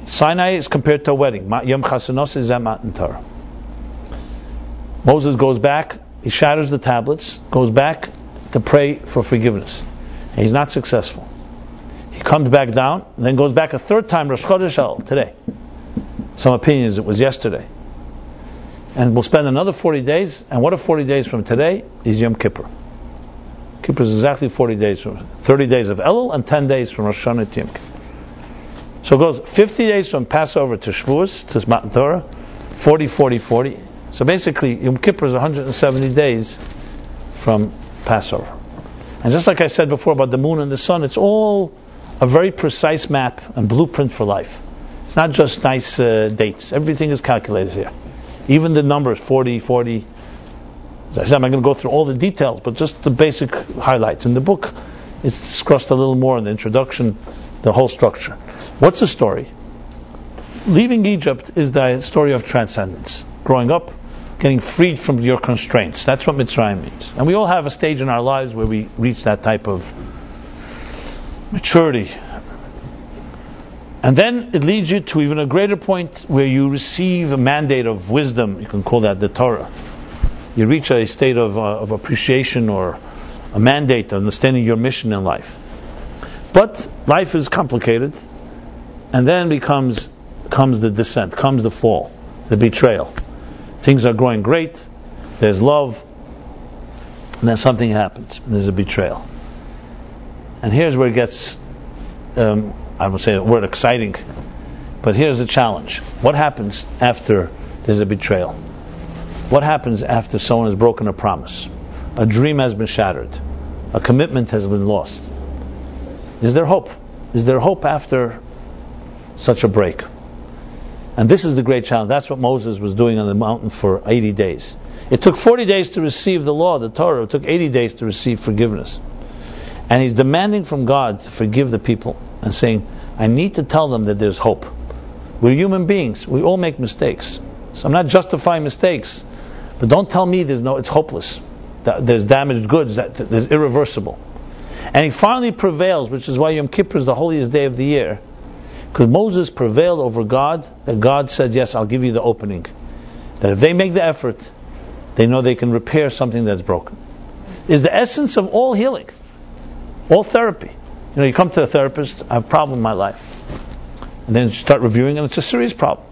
Sinai is compared to a wedding. Yom Chasanos is at Matan Torah. Moses goes back, he shatters the tablets, goes back to pray for forgiveness. And he's not successful. He comes back down, and then goes back a 3rd time, Rosh Chodesh Elul, today. Some opinions it was yesterday. And we'll spend another 40 days, and what are 40 days from today? Is Yom Kippur. Kippur is exactly 40 days from 30 days of Elul and 10 days from Rosh Hashanah to Yom Kippur. So it goes 50 days from Passover to Shavuos, to Matan Torah, 40. So basically, Yom Kippur is 170 days from Passover. And just like I said before about the moon and the sun, it's all a very precise map and blueprint for life. It's not just nice dates. Everything is calculated here. Even the numbers, 40. As I said, I'm not going to go through all the details, but just the basic highlights. In the book, it's discussed a little more in the introduction, the whole structure. What's the story? Leaving Egypt is the story of transcendence. Growing up, getting freed from your constraints. That's what Mitzrayim means. And we all have a stage in our lives where we reach that type of maturity. And then it leads you to even a greater point where you receive a mandate of wisdom. You can call that the Torah. You reach a state of appreciation or a mandate of understanding your mission in life. But life is complicated, and then comes the descent, comes the fall, the betrayal. Things are growing great, there's love, and then something happens, and there's a betrayal. And here's where it gets, I would say the word exciting, but here's the challenge. What happens after there's a betrayal? What happens after someone has broken a promise? A dream has been shattered. A commitment has been lost. Is there hope? Is there hope after such a break? And this is the great challenge. That's what Moses was doing on the mountain for 80 days. It took 40 days to receive the law, the Torah. It took 80 days to receive forgiveness. And he's demanding from God to forgive the people and saying, I need to tell them that there's hope. We're human beings. We all make mistakes. So I'm not justifying mistakes, but don't tell me it's hopeless. There's damaged goods, there's irreversible. And he finally prevails, which is why Yom Kippur is the holiest day of the year. Because Moses prevailed over God, that God said, yes, I'll give you the opening. That if they make the effort, they know they can repair something that's broken. Is the essence of all healing, all therapy. You come to a therapist, I have a problem in my life. And then you start reviewing, and it's a serious problem.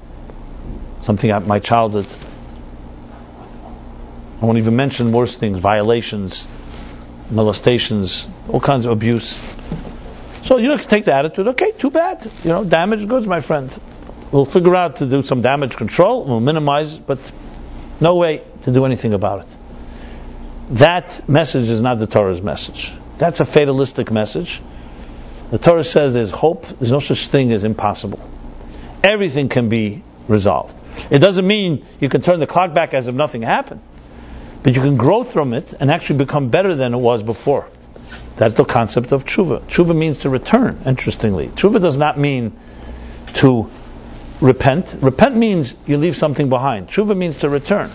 Something out of my childhood. I won't even mention worse things, violations, molestations, all kinds of abuse. So you can take the attitude, okay, too bad. Damaged goods, my friend. We'll figure out to do some damage control, we'll minimize, but no way to do anything about it. That message is not the Torah's message. That's a fatalistic message. The Torah says there's hope, there's no such thing as impossible. Everything can be resolved. It doesn't mean you can turn the clock back as if nothing happened. But you can grow from it and actually become better than it was before. That's the concept of tshuva. Tshuva means to return, interestingly. Tshuva does not mean to repent. Repent means you leave something behind. Tshuva means to return.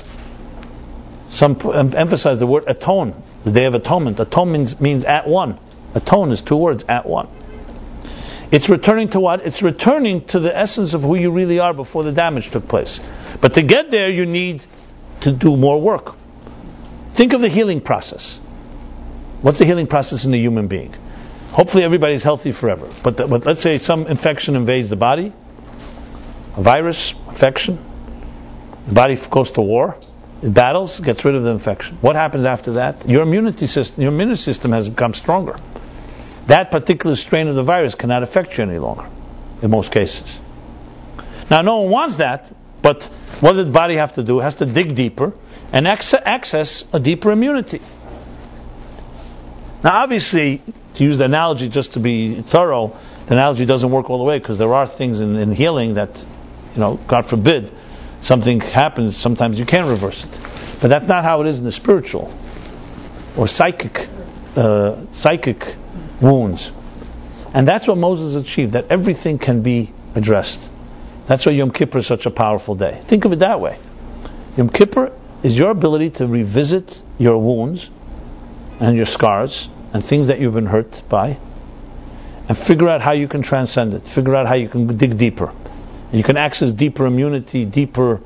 Some emphasize the word atone, the Day of Atonement. Atone means at one. Atone is 2 words, at one. It's returning to what? It's returning to the essence of who you really are before the damage took place. But to get there, you need to do more work. Think of the healing process. What's the healing process in a human being? Hopefully everybody's healthy forever. But let's say some infection invades the body, a virus, infection. The body goes to war. It battles, gets rid of the infection. What happens after that? Your immune system has become stronger. That particular strain of the virus cannot affect you any longer, in most cases. Now, no one wants that, but what does the body have to do? It has to dig deeper and access a deeper immunity. Now, obviously, to use the analogy just to be thorough, the analogy doesn't work all the way, because there are things in healing that, God forbid, something happens, sometimes you can't reverse it. But that's not how it is in the spiritual or psychic wounds. And that's what Moses achieved, that everything can be addressed. That's why Yom Kippur is such a powerful day. Think of it that way. Yom Kippur is your ability to revisit your wounds and your scars and things that you've been hurt by, and figure out how you can transcend it, figure out how you can dig deeper. And you can access deeper immunity, deeper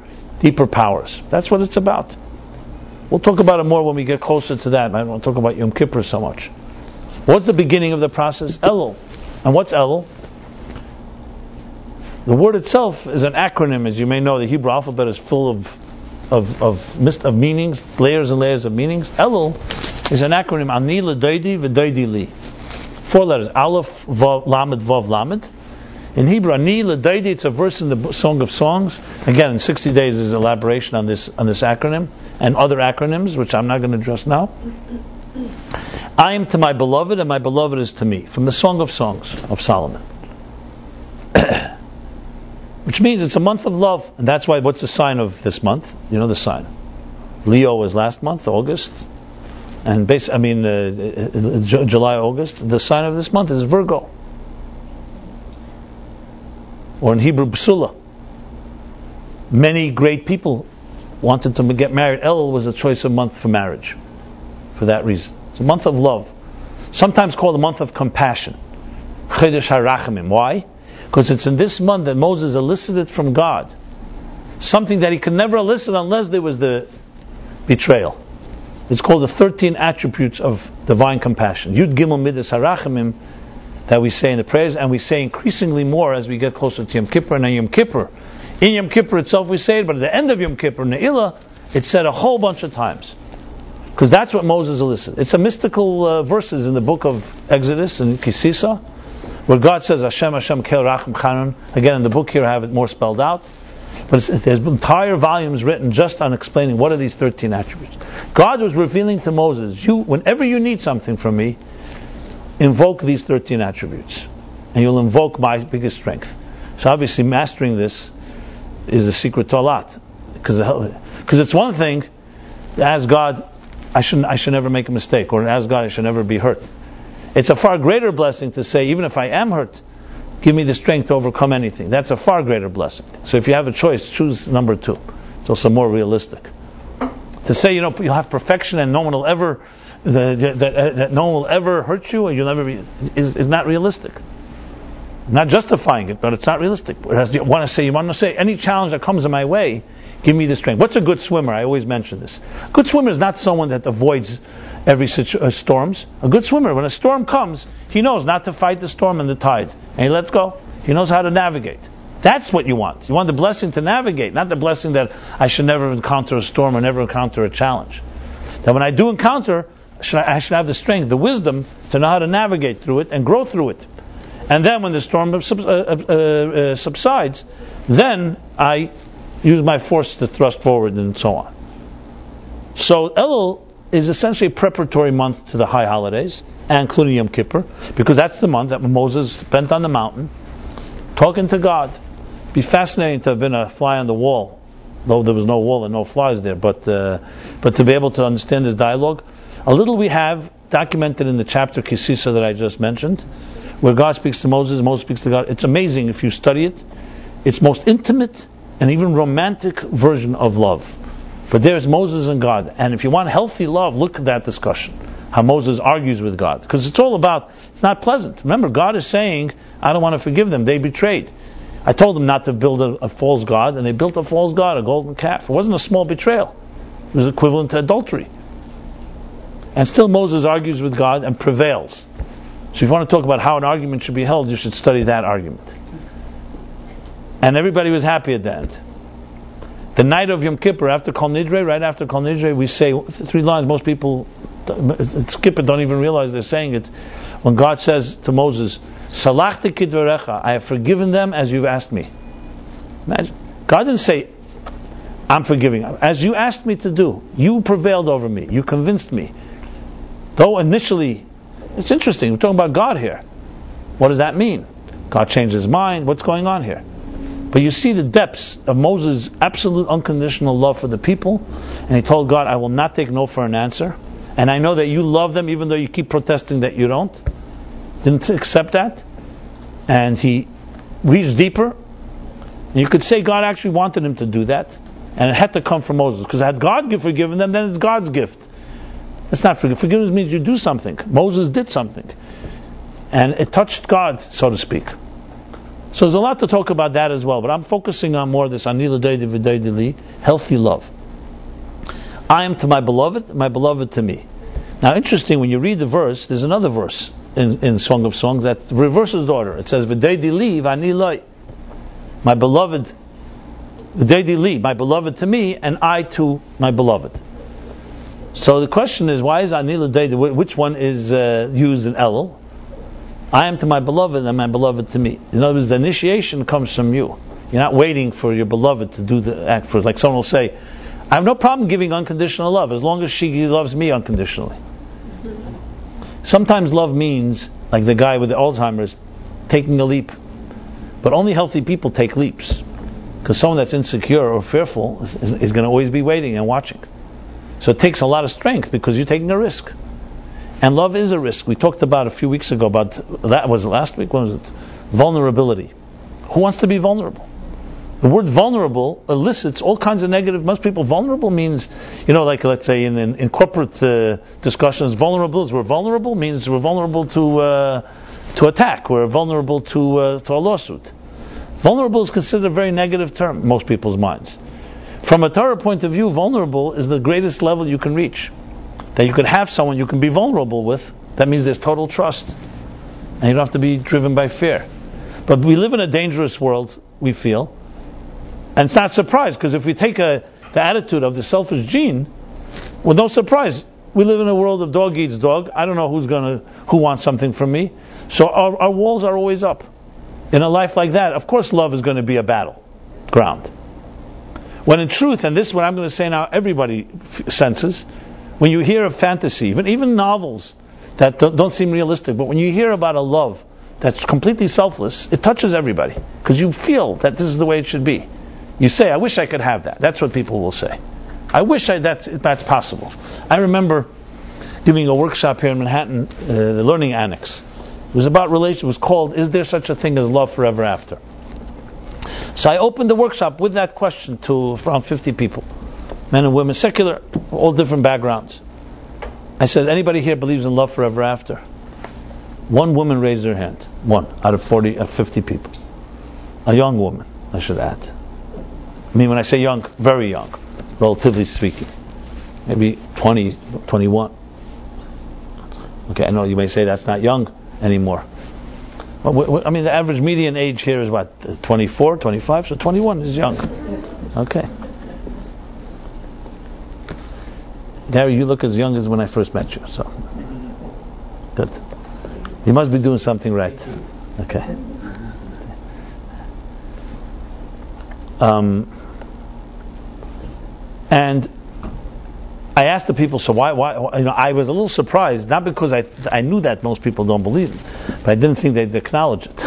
powers. That's what it's about. We'll talk about it more when we get closer to that. I don't want to talk about Yom Kippur so much. What's the beginning of the process? Elul. And what's Elul? The word itself is an acronym, as you may know. The Hebrew alphabet is full of meanings, layers and layers of meanings. Elul is an acronym. Ani l'doidi v'doidi li. 4 letters. Aleph, Vav, Lamed, Vav, Lamed. In Hebrew, Ani L'Daidi, it's a verse in the Song of Songs. Again, in 60 days is elaboration on this acronym and other acronyms, which I'm not going to address now. I am to my beloved, and my beloved is to me. From the Song of Songs of Solomon. Which means it's a month of love. And that's why, what's the sign of this month? You know the sign. Leo was last month, August. And July, August. The sign of this month is Virgo. Or in Hebrew, Psula. Many great people wanted to get married. Elul was a choice of month for marriage. For that reason. It's a month of love. Sometimes called a month of compassion. Chodesh HaRachamim. Why? Because it's in this month that Moses elicited from God something that he could never elicit unless there was the betrayal. It's called the 13 attributes of divine compassion. Yud Gimel Midas HaRachamim, that we say in the prayers, and we say increasingly more as we get closer to Yom Kippur and Yom Kippur. In Yom Kippur itself we say it, but at the end of Yom Kippur, Ne'ilah, it's said a whole bunch of times. Because that's what Moses elicited. It's a mystical verses in the book of Exodus and Kisisa, where God says, Hashem, Hashem, Kel Racham Chanun. Again, in the book here I have it more spelled out. But there's entire volumes written just on explaining what are these 13 attributes. God was revealing to Moses, whenever you need something from me, invoke these 13 attributes. And you'll invoke my biggest strength. So obviously mastering this is a secret to a lot. Because it's one thing to ask God, I should never make a mistake, or ask God, I should never be hurt. It's a far greater blessing to say, even if I am hurt, give me the strength to overcome anything. That's a far greater blessing. So if you have a choice, choose number 2. It's also more realistic. To say, you'll have perfection and no one will ever that no one will ever hurt you, or you'll never be, is not realistic. I'm not justifying it, but it's not realistic. You want to say, any challenge that comes in my way, give me the strength. What's a good swimmer? I always mention this. A good swimmer is not someone that avoids every storms. A good swimmer, when a storm comes, he knows not to fight the storm and the tide, and he lets go. He knows how to navigate. That's what you want. You want the blessing to navigate, not the blessing that I should never encounter a storm or never encounter a challenge. That when I do encounter, I should have the strength, the wisdom to know how to navigate through it and grow through it. And then when the storm subsides, then I use my force to thrust forward and so on. So Elul is essentially a preparatory month to the high holidays, and including Yom Kippur, because that's the month that Moses spent on the mountain talking to God. It'd be fascinating to have been a fly on the wall, though there was no wall and no flies there, but to be able to understand this dialogue. A little we have documented in the chapter Kisisa that I just mentioned, where God speaks to Moses, Moses speaks to God. It's amazing if you study it. It's most intimate and even romantic version of love. But there's Moses and God. And if you want healthy love, look at that discussion. How Moses argues with God. Because it's all about, it's not pleasant. Remember, God is saying, I don't want to forgive them. They betrayed. I told them not to build a false god, and they built a false god, a golden calf. It wasn't a small betrayal. It was equivalent to adultery. And still Moses argues with God and prevails. So if you want to talk about how an argument should be held, you should study that argument. And everybody was happy at the end. The night of Yom Kippur, after Kol Nidre, right after Kol Nidre, we say 3 lines. Most people skip it, don't even realize they're saying it. When God says to Moses, Salachti kidvarecha, I have forgiven them as you've asked me. Imagine. God didn't say, I'm forgiving. As you asked me to do, you prevailed over me. You convinced me. Though initially, it's interesting, we're talking about God here. What does that mean? God changed his mind. What's going on here? But you see the depths of Moses' absolute unconditional love for the people. And he told God, I will not take no for an answer. And I know that you love them even though you keep protesting that you don't. Didn't accept that. And he reached deeper. And you could say God actually wanted him to do that. And it had to come from Moses. Because had God forgiven them, then it's God's gift. It's not forgiveness. Forgiveness means you do something. Moses did something. And it touched God, so to speak. So there's a lot to talk about that as well. But I'm focusing on more this Anila Deidi V'Deidi Li, healthy love. I am to my beloved to me. Now interesting, when you read the verse, there's another verse in Song of Songs that reverses the order. It says, V'Deidi Li V'Ani Loi. My beloved, V'Deidi Li, my beloved to me, and I to my beloved. So the question is, why is Anila Deidi, which one is used in Elul? I am to my beloved and my beloved to me. In other words, the initiation comes from you. You're not waiting for your beloved to do the act for. Like someone will say, I have no problem giving unconditional love as long as she loves me unconditionally. Sometimes love means, like the guy with the Alzheimer's, taking a leap. But only healthy people take leaps. Because someone that's insecure or fearful is going to always be waiting and watching. So it takes a lot of strength because you're taking a risk. And love is a risk. We talked about a few weeks ago about, that was last week, when was it? Vulnerability. Who wants to be vulnerable? The word vulnerable elicits all kinds of negative. Most people, vulnerable means, like let's say in corporate discussions, we're vulnerable means we're vulnerable to attack. We're vulnerable to a lawsuit. Vulnerable is considered a very negative term in most people's minds. From a Torah point of view, vulnerable is the greatest level you can reach. That you could have someone you can be vulnerable with. That means there's total trust. And you don't have to be driven by fear. But we live in a dangerous world, we feel. And it's not surprise, because if we take the attitude of the selfish gene, well, no surprise. We live in a world of dog eats dog. I don't know who wants something from me. So our walls are always up. In a life like that, of course love is going to be a battleground. When in truth, and this is what I'm going to say now, everybody senses, when you hear of fantasy, even novels that don't seem realistic, but when you hear about a love that's completely selfless, it touches everybody. Because you feel that this is the way it should be. You say, I wish I could have that. That's what people will say. I wish that's possible. I remember giving a workshop here in Manhattan, the Learning Annex. It was about relation. It was called, Is There Such a Thing as Love Forever After? So I opened the workshop with that question to around 50 people. Men and women, secular, all different backgrounds. I said, anybody here believes in love forever after? One woman raised her hand. One out of 50 people. A young woman, I should add. I mean, when I say young, very young, relatively speaking. Maybe 20, 21. Okay, I know you may say that's not young anymore. I mean, the average median age here is what, 24, 25? So 21 is young. Okay. Gary, you look as young as when I first met you, so good. You must be doing something right. Okay. And I asked the people, so why? I was a little surprised, not because I knew that most people don't believe it, but I didn't think they'd acknowledge it.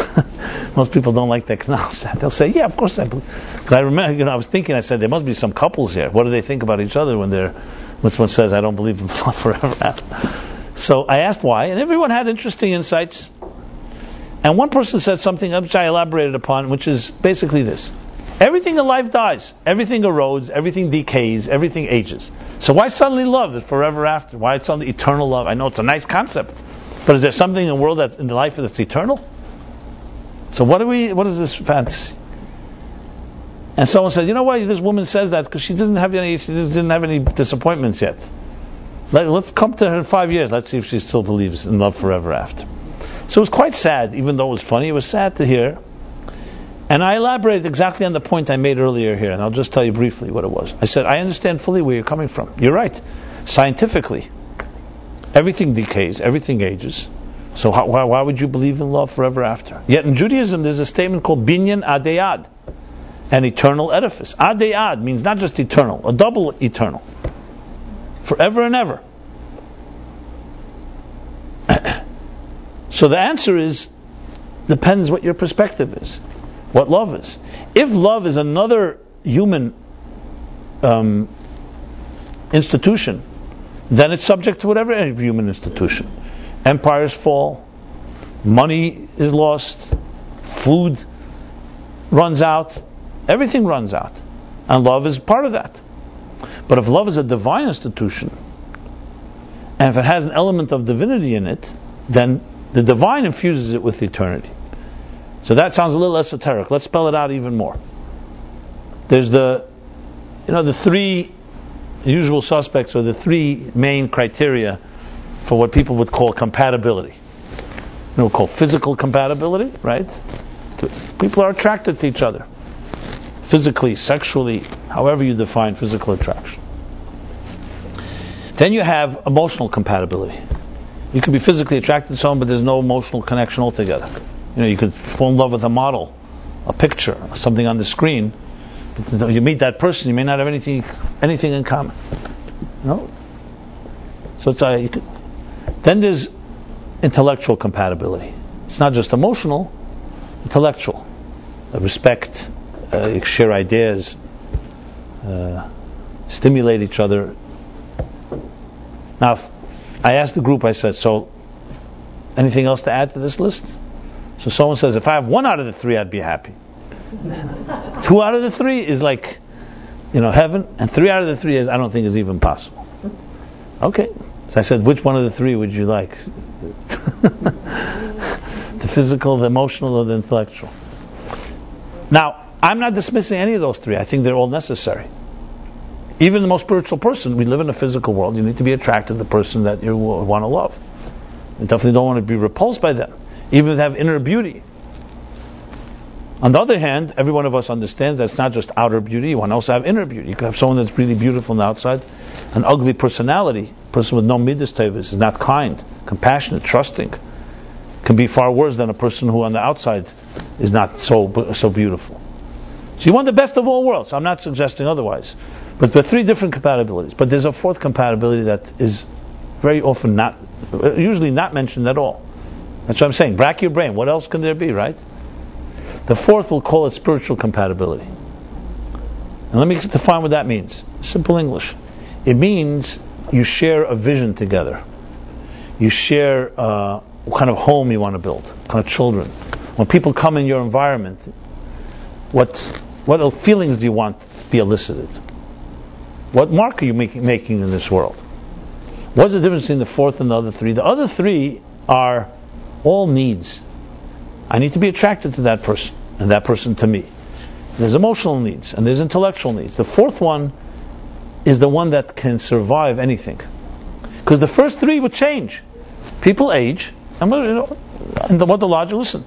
Most people don't like to acknowledge that. They'll say, yeah, of course I believe. Because I remember, I was thinking, I said, there must be some couples here. What do they think about each other when someone says, I don't believe in love forever after? So I asked why, and everyone had interesting insights. And one person said something which I elaborated upon, which is basically this. Everything in life dies. Everything erodes. Everything decays. Everything ages. So why suddenly love is forever after? Why it's suddenly eternal love? I know it's a nice concept, but is there something in the world that's in the life that's eternal? So what is this fantasy? And someone said, you know why this woman says that? Because she didn't have any disappointments yet. Let's come to her in 5 years. Let's see if she still believes in love forever after. So it was quite sad, even though it was funny. It was sad to hear. And I elaborated exactly on the point I made earlier here, and I'll just tell you briefly what it was. I said, I understand fully where you're coming from. You're right. Scientifically, everything decays, everything ages. So why would you believe in love forever after? Yet in Judaism, there's a statement called binyan adeyad, an eternal edifice. Adeyad means not just eternal, a double eternal. Forever and ever. So the answer is, depends what your perspective is. What love is. If love is another human institution, then it's subject to whatever any human institution. Empires fall, money is lost, food runs out, everything runs out. And love is part of that. But if love is a divine institution, and if it has an element of divinity in it, then the divine infuses it with eternity. So that sounds a little esoteric. Let's spell it out even more. There's the three usual suspects, or the three main criteria for what people would call compatibility. We call physical compatibility, right? People are attracted to each other. Physically, sexually, however you define physical attraction. Then you have emotional compatibility. You could be physically attracted to someone, but there's no emotional connection altogether. You could fall in love with a model, a picture, something on the screen. But you meet that person, you may not have anything in common. So it's then there's intellectual compatibility. It's not just emotional, intellectual. Respect, share ideas, stimulate each other. Now, if I asked the group, I said, so anything else to add to this list? So someone says, if I have 1 out of the 3, I'd be happy. 2 out of the 3 is like, heaven, and 3 out of the 3 I don't think is even possible. Okay. So I said, which one of the 3 would you like? The physical, the emotional, or the intellectual? Now, I'm not dismissing any of those 3. I think they're all necessary. Even the most spiritual person, we live in a physical world. You need to be attracted to the person that you want to love. You definitely don't want to be repulsed by them, even if they have inner beauty. On the other hand, every one of us understands that it's not just outer beauty. You want to also have inner beauty. You can have someone that's really beautiful on the outside, an ugly personality, a person with no midas tevus, is not kind, compassionate, trusting, can be far worse than a person who on the outside is not so beautiful. So you want the best of all worlds. I'm not suggesting otherwise. But there are 3 different compatibilities. But there's a 4th compatibility that is very often usually not mentioned at all. That's what I'm saying. Rack your brain. What else can there be, right? The 4th, we'll call it spiritual compatibility. And let me define what that means. Simple English. It means you share a vision together. You share what kind of home you want to build, what kind of children. When people come in your environment, what feelings do you want to be elicited? What mark are you making in this world? What's the difference between the 4th and the other 3? The other 3 are all needs. I need to be attracted to that person, and that person to me. There's emotional needs, and there's intellectual needs. The 4th one is the one that can survive anything. Because the first 3 would change. People age, and what the logic, listen,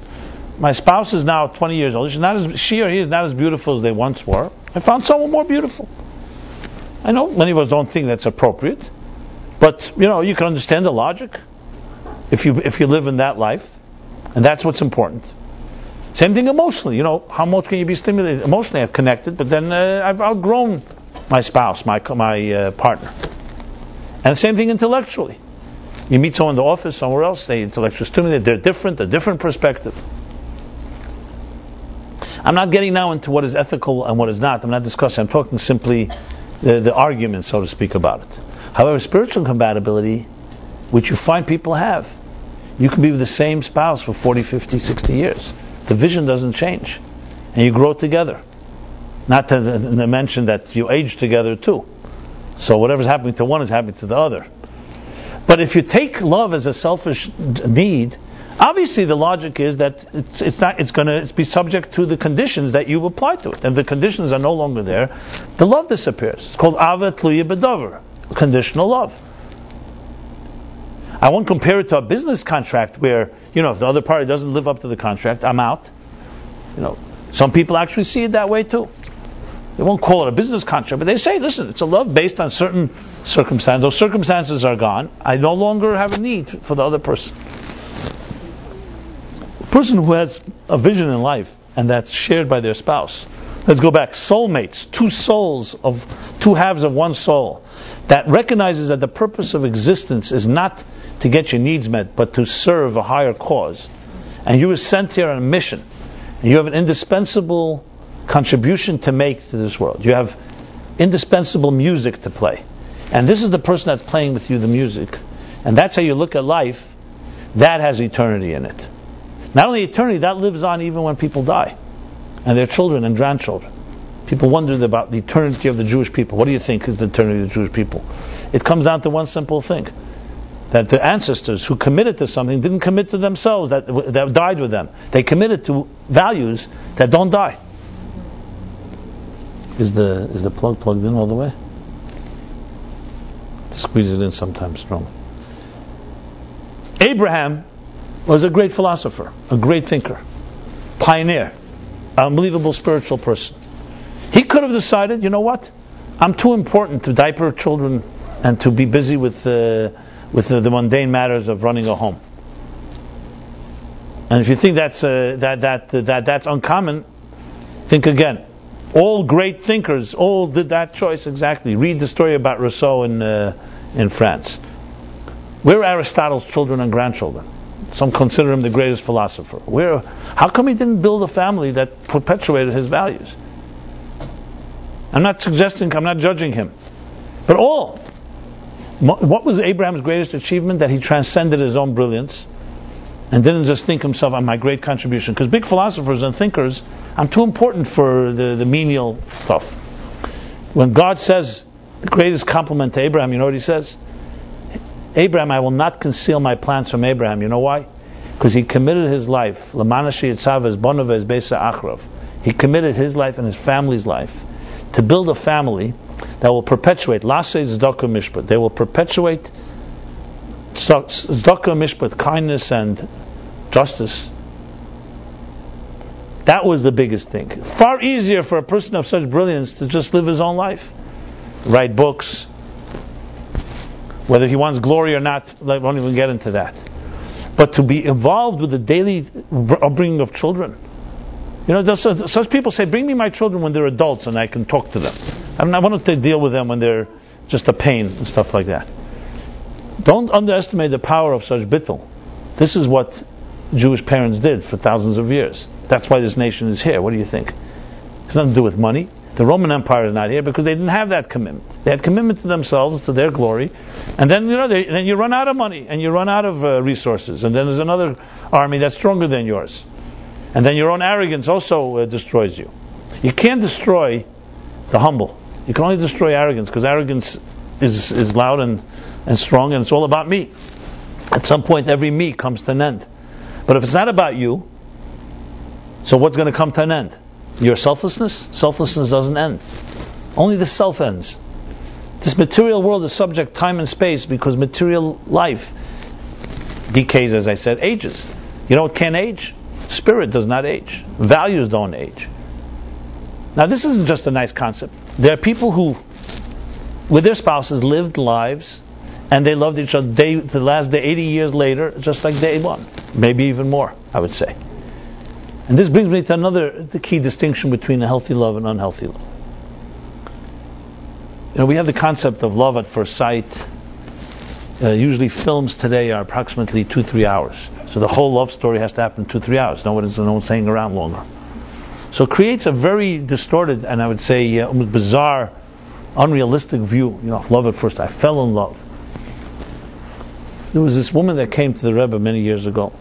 my spouse is now 20 years old. She or he is not as beautiful as they once were. I found someone more beautiful. I know many of us don't think that's appropriate, but you can understand the logic if you live in that life, and that's what's important. Same thing emotionally. How much can you be stimulated emotionally? I'm connected, but then I've outgrown my spouse, my partner. And the same thing intellectually. You meet someone in the office, somewhere else, they intellectually stimulated. They're different, a different perspective. I'm not getting now into what is ethical and what is not. I'm not discussing. I'm talking simply the argument, so to speak, about it. However, spiritual compatibility, which you find people have, you can be with the same spouse for 40, 50, 60 years. The vision doesn't change. And you grow together. Not to mention that you age together too. So whatever's happening to one is happening to the other. But if you take love as a selfish need, obviously the logic is that it's going to be subject to the conditions that you apply to it. If the conditions are no longer there, the love disappears. It's called ava tluya b'davar, conditional love. I won't compare it to a business contract where, if the other party doesn't live up to the contract, I'm out. Some people actually see it that way too. They won't call it a business contract, but they say, listen, it's a love based on certain circumstances. Those circumstances are gone. I no longer have a need for the other person. The person who has a vision in life, and that's shared by their spouse. Let's go back. Soulmates, 2 souls of 2 halves of one soul, that recognizes that the purpose of existence is not to get your needs met, but to serve a higher cause. And you were sent here on a mission. And you have an indispensable contribution to make to this world. You have indispensable music to play. And this is the person that's playing with you the music. And that's how you look at life. That has eternity in it. Not only eternity, that lives on even when people die. And their children and grandchildren. People wondered about the eternity of the Jewish people. What do you think is the eternity of the Jewish people? It comes down to one simple thing. That the ancestors who committed to something didn't commit to themselves, that died with them. They committed to values that don't die. Is the plug plugged in all the way? To squeeze it in sometimes strong. Abraham was a great philosopher, a great thinker, pioneer, unbelievable spiritual person. He could have decided, I'm too important to diaper children and to be busy with with the mundane matters of running a home. And if you think that's uncommon, think again. All great thinkers all did that choice exactly. Read the story about Rousseau in France. We're Aristotle's children and grandchildren. Some consider him the greatest philosopher. How come he didn't build a family that perpetuated his values? I'm not judging him. But what was Abraham's greatest achievement? That he transcended his own brilliance and didn't just think himself on my great contribution. Because big philosophers and thinkers, I'm too important for the menial stuff. When God says the greatest compliment to Abraham, you know what he says? Abraham, I will not conceal my plans from Abraham. You know why? Because he committed his life. He committed his life and his family's life to build a family that will perpetuate tzedakah mishpat. They will perpetuate tzedakah mishpat, kindness and justice. That was the biggest thing. Far easier for a person of such brilliance to just live his own life, write books. Whether he wants glory or not, I won't even get into that. But to be involved with the daily upbringing of children. You know, such people say, bring me my children when they're adults and I can talk to them. I want to deal with them when they're just a pain and stuff like that. Don't underestimate the power of such bittul. This is what Jewish parents did for thousands of years. That's why this nation is here. What do you think? It's nothing to do with money. The Roman Empire is not here because they didn't have that commitment. They had commitment to themselves, to their glory, and then then you run out of money and you run out of resources, and then there's another army that's stronger than yours, and then your own arrogance also destroys you. You can't destroy the humble. You can only destroy arrogance, because arrogance is loud and strong, and it's all about me. At some point, every me comes to an end. But if it's not about you, so what's going to come to an end? Your selflessness? Selflessness doesn't end. Only the self ends. This material world is subject to time and space because material life decays, as I said, ages. You know what can age? Spirit does not age. Values don't age. Now this isn't just a nice concept. There are people who, with their spouses, lived lives and they loved each other the last day, 80 years later, just like day one. Maybe even more, I would say. And this brings me to the key distinction between a healthy love and unhealthy love. You know, we have the concept of love at first sight. Usually films today are approximately 2-3 hours. So the whole love story has to happen in 2-3 hours. No one's hanging around longer. So it creates a very distorted and I would say almost bizarre, unrealistic view. You know, love at first sight. I fell in love. There was this woman that came to the Rebbe many years ago.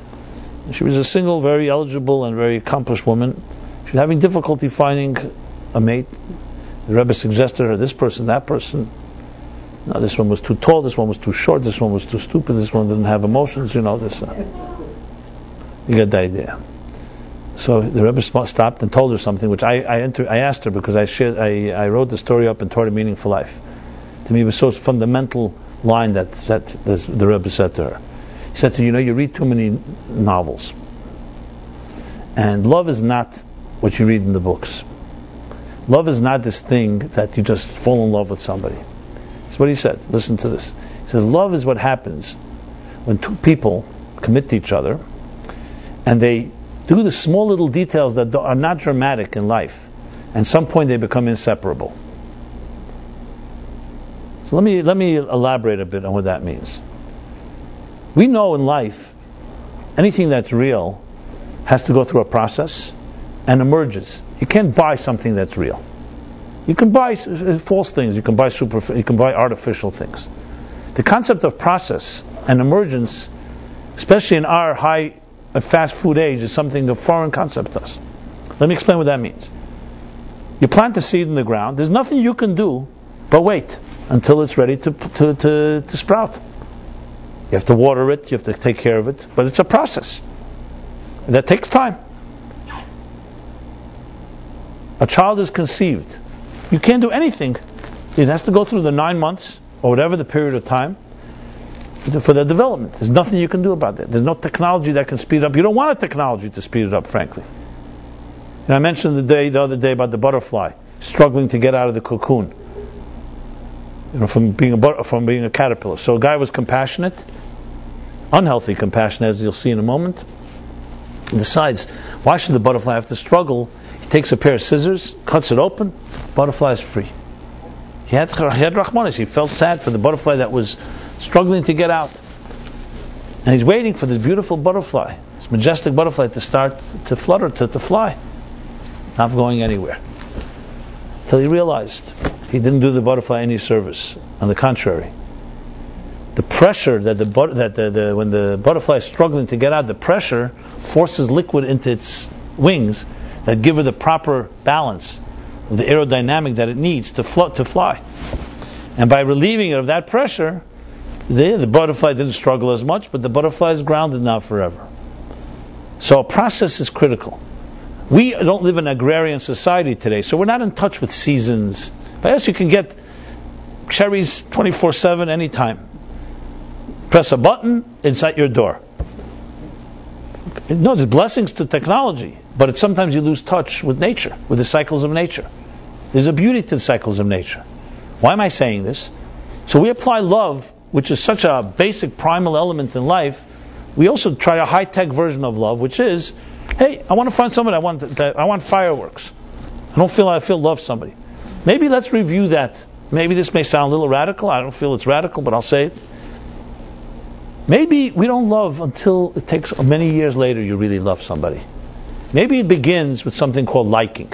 She was a single, very eligible and very accomplished woman. She was having difficulty finding a mate. The Rebbe suggested her this person, that person. No, this one was too tall, this one was too short, this one was too stupid, this one didn't have emotions, you know, this. You get the idea. So the Rebbe stopped and told her something, which I asked her because I wrote the story up in Torah Meaning for Life. To me it was so fundamental line that the Rebbe said to her. He said to her, you know, you read too many novels. And love is not what you read in the books. Love is not this thing that you just fall in love with somebody. That's what he said. Listen to this. He says, love is what happens when two people commit to each other and they do the small little details that are not dramatic in life. And at some point they become inseparable. So let me elaborate a bit on what that means. We know in life, anything that's real has to go through a process and emerges. You can't buy something that's real. You can buy false things. You can buy artificial things. The concept of process and emergence, especially in our fast food age, is something a foreign concept to us. Let me explain what that means. You plant a seed in the ground. There's nothing you can do but wait until it's ready to sprout. You have to water it, you have to take care of it, but it's a process. That takes time. A child is conceived. You can't do anything. It has to go through the 9 months, or whatever the period of time, for the development. There's nothing you can do about that. There's no technology that can speed it up. You don't want a technology to speed it up, frankly. And I mentioned the other day about the butterfly struggling to get out of the cocoon. from being a caterpillar. So a guy was compassionate, unhealthy compassion, as you'll see in a moment. He decides, why should the butterfly have to struggle? He takes a pair of scissors, cuts it open, butterfly is free. He had Rahmanis. He felt sad for the butterfly that was struggling to get out. And he's waiting for this beautiful butterfly, this majestic butterfly, to start to flutter, to fly. Not going anywhere. Till he realized he didn't do the butterfly any service. On the contrary, the pressure that when the butterfly is struggling to get out, the pressure forces liquid into its wings that give her the proper balance of the aerodynamic that it needs to fly. And by relieving it of that pressure, the butterfly didn't struggle as much, but the butterfly is grounded now forever. So a process is critical. We don't live in an agrarian society today, so we're not in touch with seasons. But yes, you can get cherries 24/7 anytime. Press a button, it's at your door. No, there's blessings to technology, but sometimes you lose touch with nature, with the cycles of nature. There's a beauty to the cycles of nature. Why am I saying this? So we apply love, which is such a basic primal element in life. We also try a high-tech version of love, which is, hey, I want to find somebody, I want fireworks. I feel love somebody. Maybe let's review that. Maybe this may sound a little radical. I don't feel it's radical, but I'll say it. Maybe we don't love until it takes many years later you really love somebody. Maybe it begins with something called liking.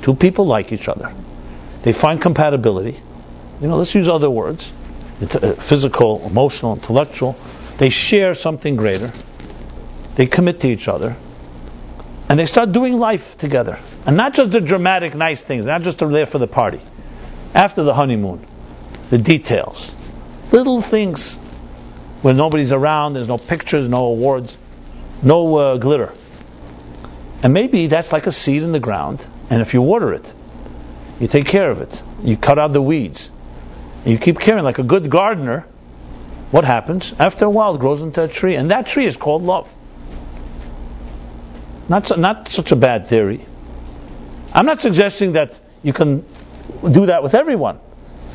Two people like each other. They find compatibility. Let's use other words. Physical, emotional, intellectual. They share something greater. They commit to each other. And they start doing life together. And not just the dramatic, nice things. Not just there for the party. After the honeymoon. The details. Little things. When nobody's around, there's no pictures, no awards, no glitter. And maybe that's like a seed in the ground. And if you water it, you take care of it. You cut out the weeds. And you keep caring like a good gardener. What happens? After a while, it grows into a tree. And that tree is called love. Not such a bad theory. I'm not suggesting that you can do that with everyone.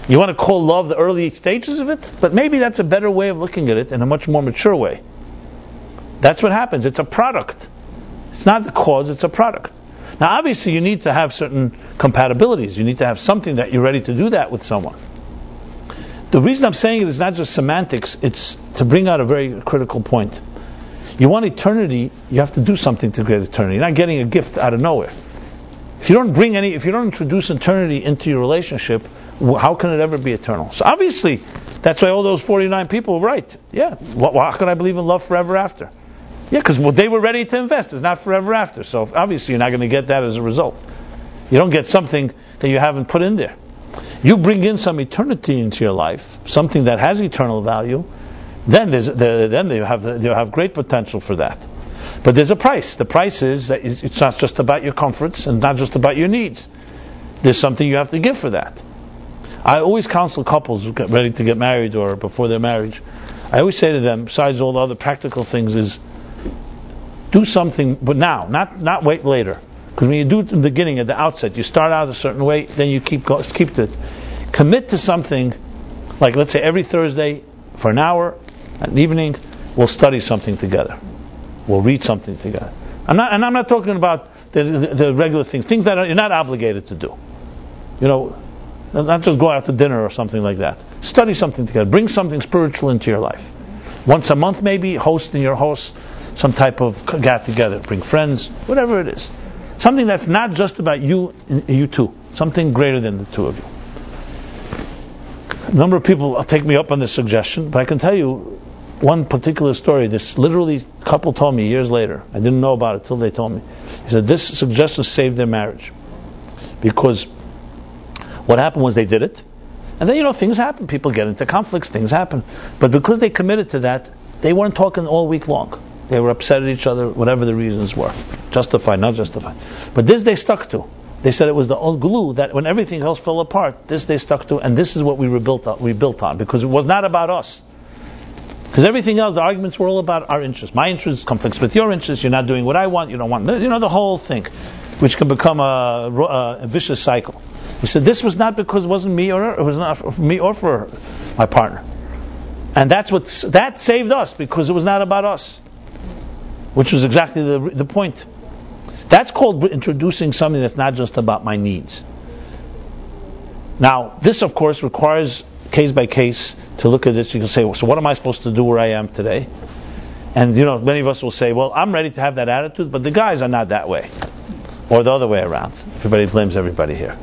You want to call love the early stages of it? But maybe that's a better way of looking at it in a much more mature way. That's what happens. It's a product. It's not the cause, it's a product. Now obviously you need to have certain compatibilities. You need to have something that you're ready to do that with someone. The reason I'm saying it is not just semantics, it's to bring out a very critical point. You want eternity, you have to do something to get eternity. You're not getting a gift out of nowhere. If you don't introduce eternity into your relationship, how can it ever be eternal? So obviously, that's why all those 49 people were right. Yeah, how can I believe in love forever after? Yeah, because they were ready to invest. It's not forever after. So obviously, you're not going to get that as a result. You don't get something that you haven't put in there. You bring in some eternity into your life, something that has eternal value, then you have great potential for that. But there's a price. The price is that it's not just about your comforts and not just about your needs. There's something you have to give for that. I always counsel couples who get ready to get married or before their marriage. I always say to them, besides all the other practical things, is do something, but now, not wait later. Because when you do it in the beginning, at the outset, you start out a certain way, then you keep to it. Commit to something, like let's say every Thursday for an hour, at evening, we'll study something together. We'll read something together. I'm not talking about the regular things that you're not obligated to do. Not just go out to dinner or something like that. Study something together. Bring something spiritual into your life. Once a month maybe, host in your house some type of get together. Bring friends, whatever it is. Something that's not just about you two. Something greater than the two of you. A number of people take me up on this suggestion, but I can tell you one particular story. This literally couple told me years later. I didn't know about it till they told me. He said this suggestion saved their marriage. Because what happened was they did it, and then things happen. People get into conflicts, things happen. But because they committed to that, they weren't talking all week long. They were upset at each other, whatever the reasons were, justified, not justified. But this they stuck to. They said it was the old glue that when everything else fell apart, this they stuck to, and this is what we rebuilt on, because it was not about us. Because everything else, the arguments were all about our interests. My interest conflicts with your interests. You're not doing what I want. You don't want, the whole thing. which can become a vicious cycle. He said this was not because it wasn't me or her, it was not for me or for her, my partner. And that saved us, because it was not about us, which was exactly the point. That's called introducing something that's not just about my needs. Now, this of course requires case by case to look at this. You can say, well, so what am I supposed to do where I am today? And many of us will say, well, I'm ready to have that attitude, but the guys are not that way. Or the other way around. Everybody blames everybody here,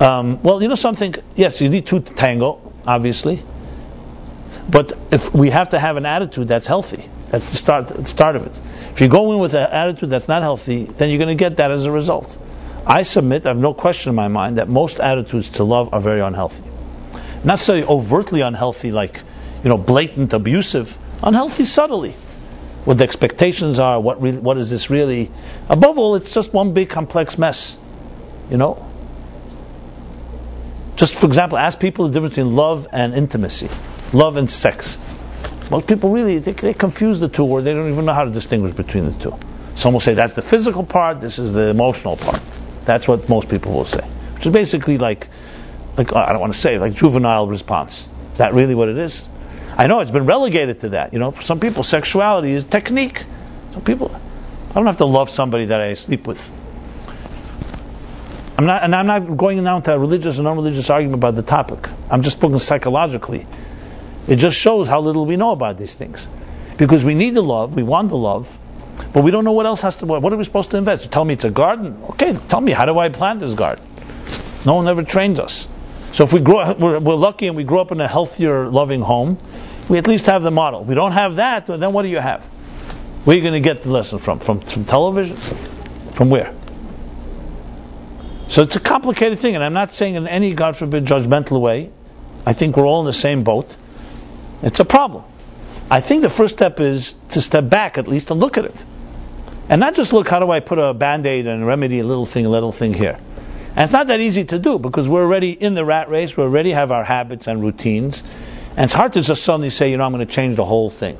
Well, something, yes, you need two to tango, obviously. But if we have to have an attitude that's healthy, that's the start of it. If you go in with an attitude that's not healthy, then you're going to get that as a result. I submit, I have no question in my mind, that most attitudes to love are very unhealthy. Not necessarily overtly unhealthy, like, blatant, abusive. Unhealthy subtly. What the expectations are, what is this really? Above all, it's just one big complex mess. Just for example, ask people the difference between love and intimacy. Love and sex. Most people really, they confuse the two, or they don't even know how to distinguish between the two. Some will say that's the physical part, this is the emotional part. That's what most people will say. Which is basically like I don't want to say, like juvenile response. Is that really what it is? I know it's been relegated to that. For some people, sexuality is technique. Some people, I don't have to love somebody that I sleep with. I'm not going now into a religious and non-religious argument about the topic. I'm just speaking psychologically. It just shows how little we know about these things. Because we need the love, we want the love, but we don't know what else has to. What are we supposed to invest? You tell me it's a garden? Okay, tell me, how do I plant this garden? No one ever trained us. So if we're lucky and we grow up in a healthier, loving home, we at least have the model. We don't have that, then what do you have? Where are you going to get the lesson from? From television? From where? So it's a complicated thing, and I'm not saying in any, God forbid, judgmental way. I think we're all in the same boat. It's a problem. I think the first step is to step back at least and look at it. And not just look, how do I put a band-aid and remedy a little thing here. And it's not that easy to do, because we're already in the rat race, we already have our habits and routines, and it's hard to just suddenly say, I'm going to change the whole thing.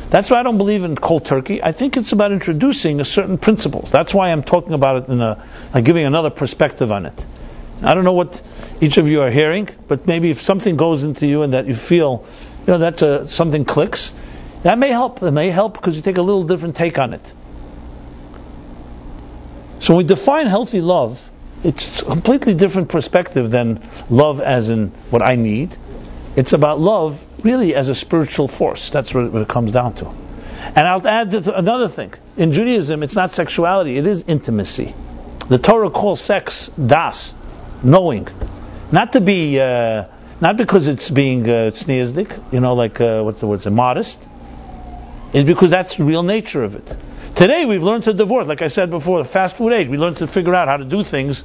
That's why I don't believe in cold turkey. I think it's about introducing a certain principles. That's why I'm talking about it like giving another perspective on it. I don't know what each of you are hearing, but maybe if something goes into you and that you feel, that's something clicks, that may help. It may help because you take a little different take on it. So when we define healthy love, it's a completely different perspective than love as in what I need. It's about love really as a spiritual force. That's what it comes down to. And I'll add another thing. In Judaism, it's not sexuality, it is intimacy. The Torah calls sex das, knowing. Not to be, not because it's being sneersdik, modest. It's because that's the real nature of it. Today we've learned to divorce, like I said before, the fast food age. We learned to figure out how to do things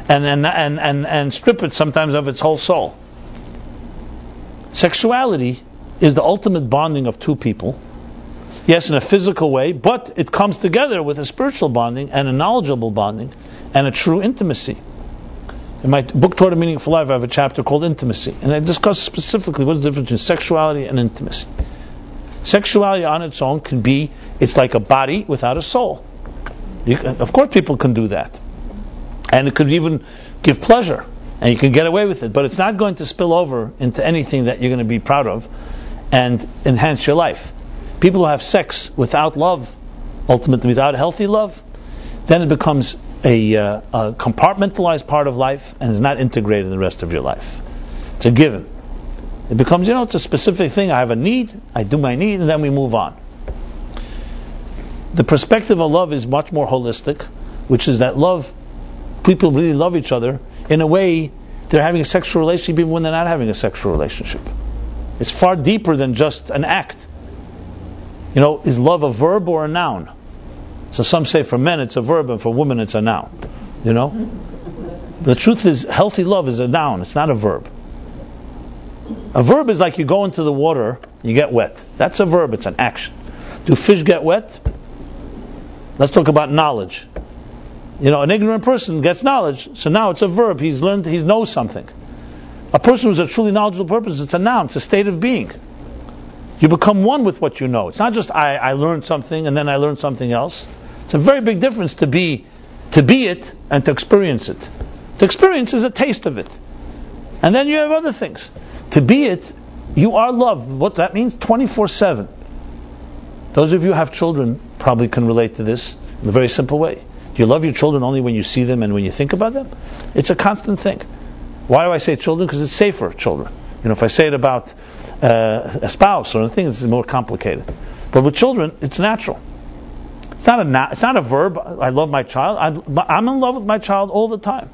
and strip it sometimes of its whole soul. Sexuality is the ultimate bonding of two people. Yes, in a physical way, but it comes together with a spiritual bonding and a knowledgeable bonding and a true intimacy. In my book, Torah Meaningful Life, I have a chapter called Intimacy, and I discuss specifically what's the difference between sexuality and intimacy. Sexuality on its own can be, it's like a body without a soul. Of course people can do that. And it could even give pleasure. And you can get away with it. But it's not going to spill over into anything that you're going to be proud of and enhance your life. People who have sex without love, ultimately without healthy love, then it becomes a compartmentalized part of life and is not integrated in the rest of your life. It's a given. It becomes, it's a specific thing. I have a need, I do my need, and then we move on. The perspective of love is much more holistic, which is that love, people really love each other in a way they're having a sexual relationship even when they're not having a sexual relationship. It's far deeper than just an act. Is love a verb or a noun? So some say for men it's a verb and for women it's a noun. The truth is, healthy love is a noun, it's not a verb. A verb is like you go into the water, you get wet. That's a verb, it's an action. Do fish get wet? Let's talk about knowledge. An ignorant person gets knowledge, so now it's a verb. He's learned, he knows something. A person who's a truly knowledgeable person, it's a noun, it's a state of being. You become one with what you know. It's not just I learned something and then I learned something else. It's a very big difference to be to be it and to experience it. To experience is a taste of it. And then you have other things. To be it, you are loved. What that means? 24/7. Those of you who have children probably can relate to this in a very simple way. Do you love your children only when you see them and when you think about them? It's a constant thing. Why do I say children? Because it's safer, children. If I say it about a spouse or a thing, it's more complicated. But with children, it's natural. It's not a verb. I love my child. I'm in love with my child all the time.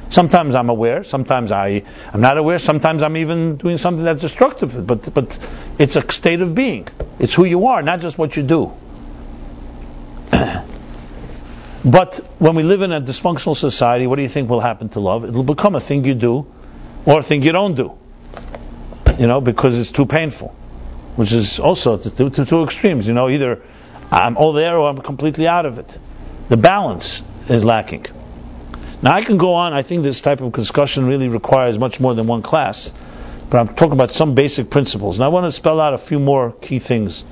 Sometimes I'm aware. Sometimes I'm not aware. Sometimes I'm even doing something that's destructive. But it's a state of being. It's who you are, not just what you do. But when we live in a dysfunctional society, what do you think will happen to love? It'll become a thing you do or a thing you don't do. Because it's too painful. Which is also two extremes. Either I'm all there or I'm completely out of it. The balance is lacking. Now I can go on. I think this type of discussion really requires much more than one class. But I'm talking about some basic principles. And I want to spell out a few more key things.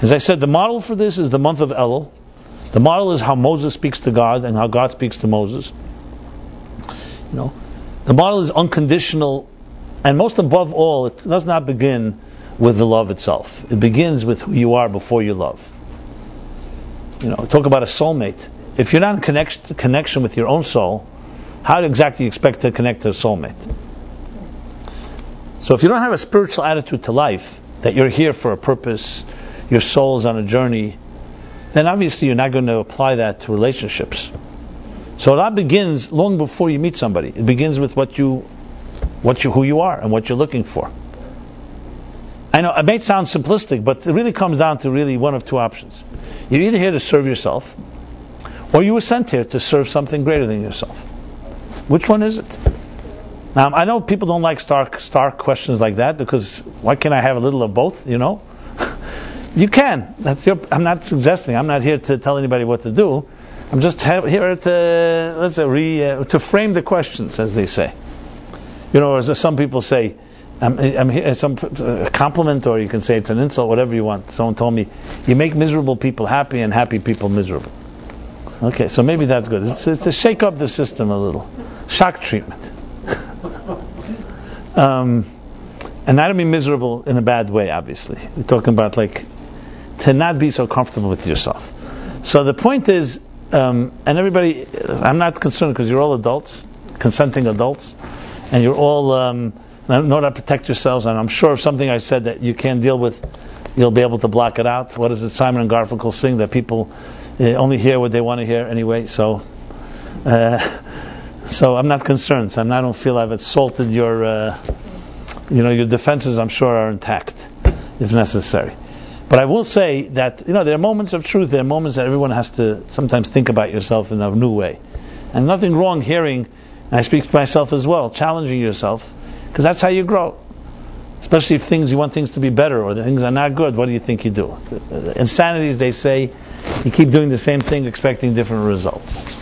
As I said, the model for this is the month of Elul. The model is how Moses speaks to God and how God speaks to Moses. The model is unconditional, and most above all, it does not begin with the love itself. It begins with who you are before you love. Talk about a soulmate. If you're not in connection with your own soul, how exactly you expect to connect to a soulmate? So if you don't have a spiritual attitude to life, that you're here for a purpose, your soul is on a journey, then obviously you're not going to apply that to relationships. So that begins long before you meet somebody. It begins with who you are and what you're looking for. I know it may sound simplistic, but it really comes down to really one of two options. You're either here to serve yourself, or you were sent here to serve something greater than yourself. Which one is it? Now, I know people don't like stark questions like that, because why can't I have a little of both, You can. I'm not suggesting. I'm not here to tell anybody what to do. I'm just here to to frame the questions, as they say. As some people say, I'm here, some compliment, or you can say it's an insult, whatever you want. Someone told me, you make miserable people happy and happy people miserable. Okay, so maybe that's good. It's to shake up the system a little. Shock treatment. And I don't mean miserable in a bad way, obviously. We're talking about to not be so comfortable with yourself. So the point is, and everybody, I'm not concerned because you're all adults, consenting adults, and you're all know how to protect yourselves. And I'm sure if something I said that you can't deal with, you'll be able to block it out. What is it Simon and Garfunkel sing? That people only hear what they want to hear anyway. So I'm not concerned. So I don't feel I've assaulted your defenses. I'm sure are intact if necessary. But I will say that there are moments of truth. There are moments that everyone has to sometimes think about yourself in a new way. And nothing wrong hearing, and I speak to myself as well, challenging yourself, because that's how you grow. Especially if you want things to be better, or the things are not good. What do you think you do? Insanity is, they say, you keep doing the same thing, expecting different results.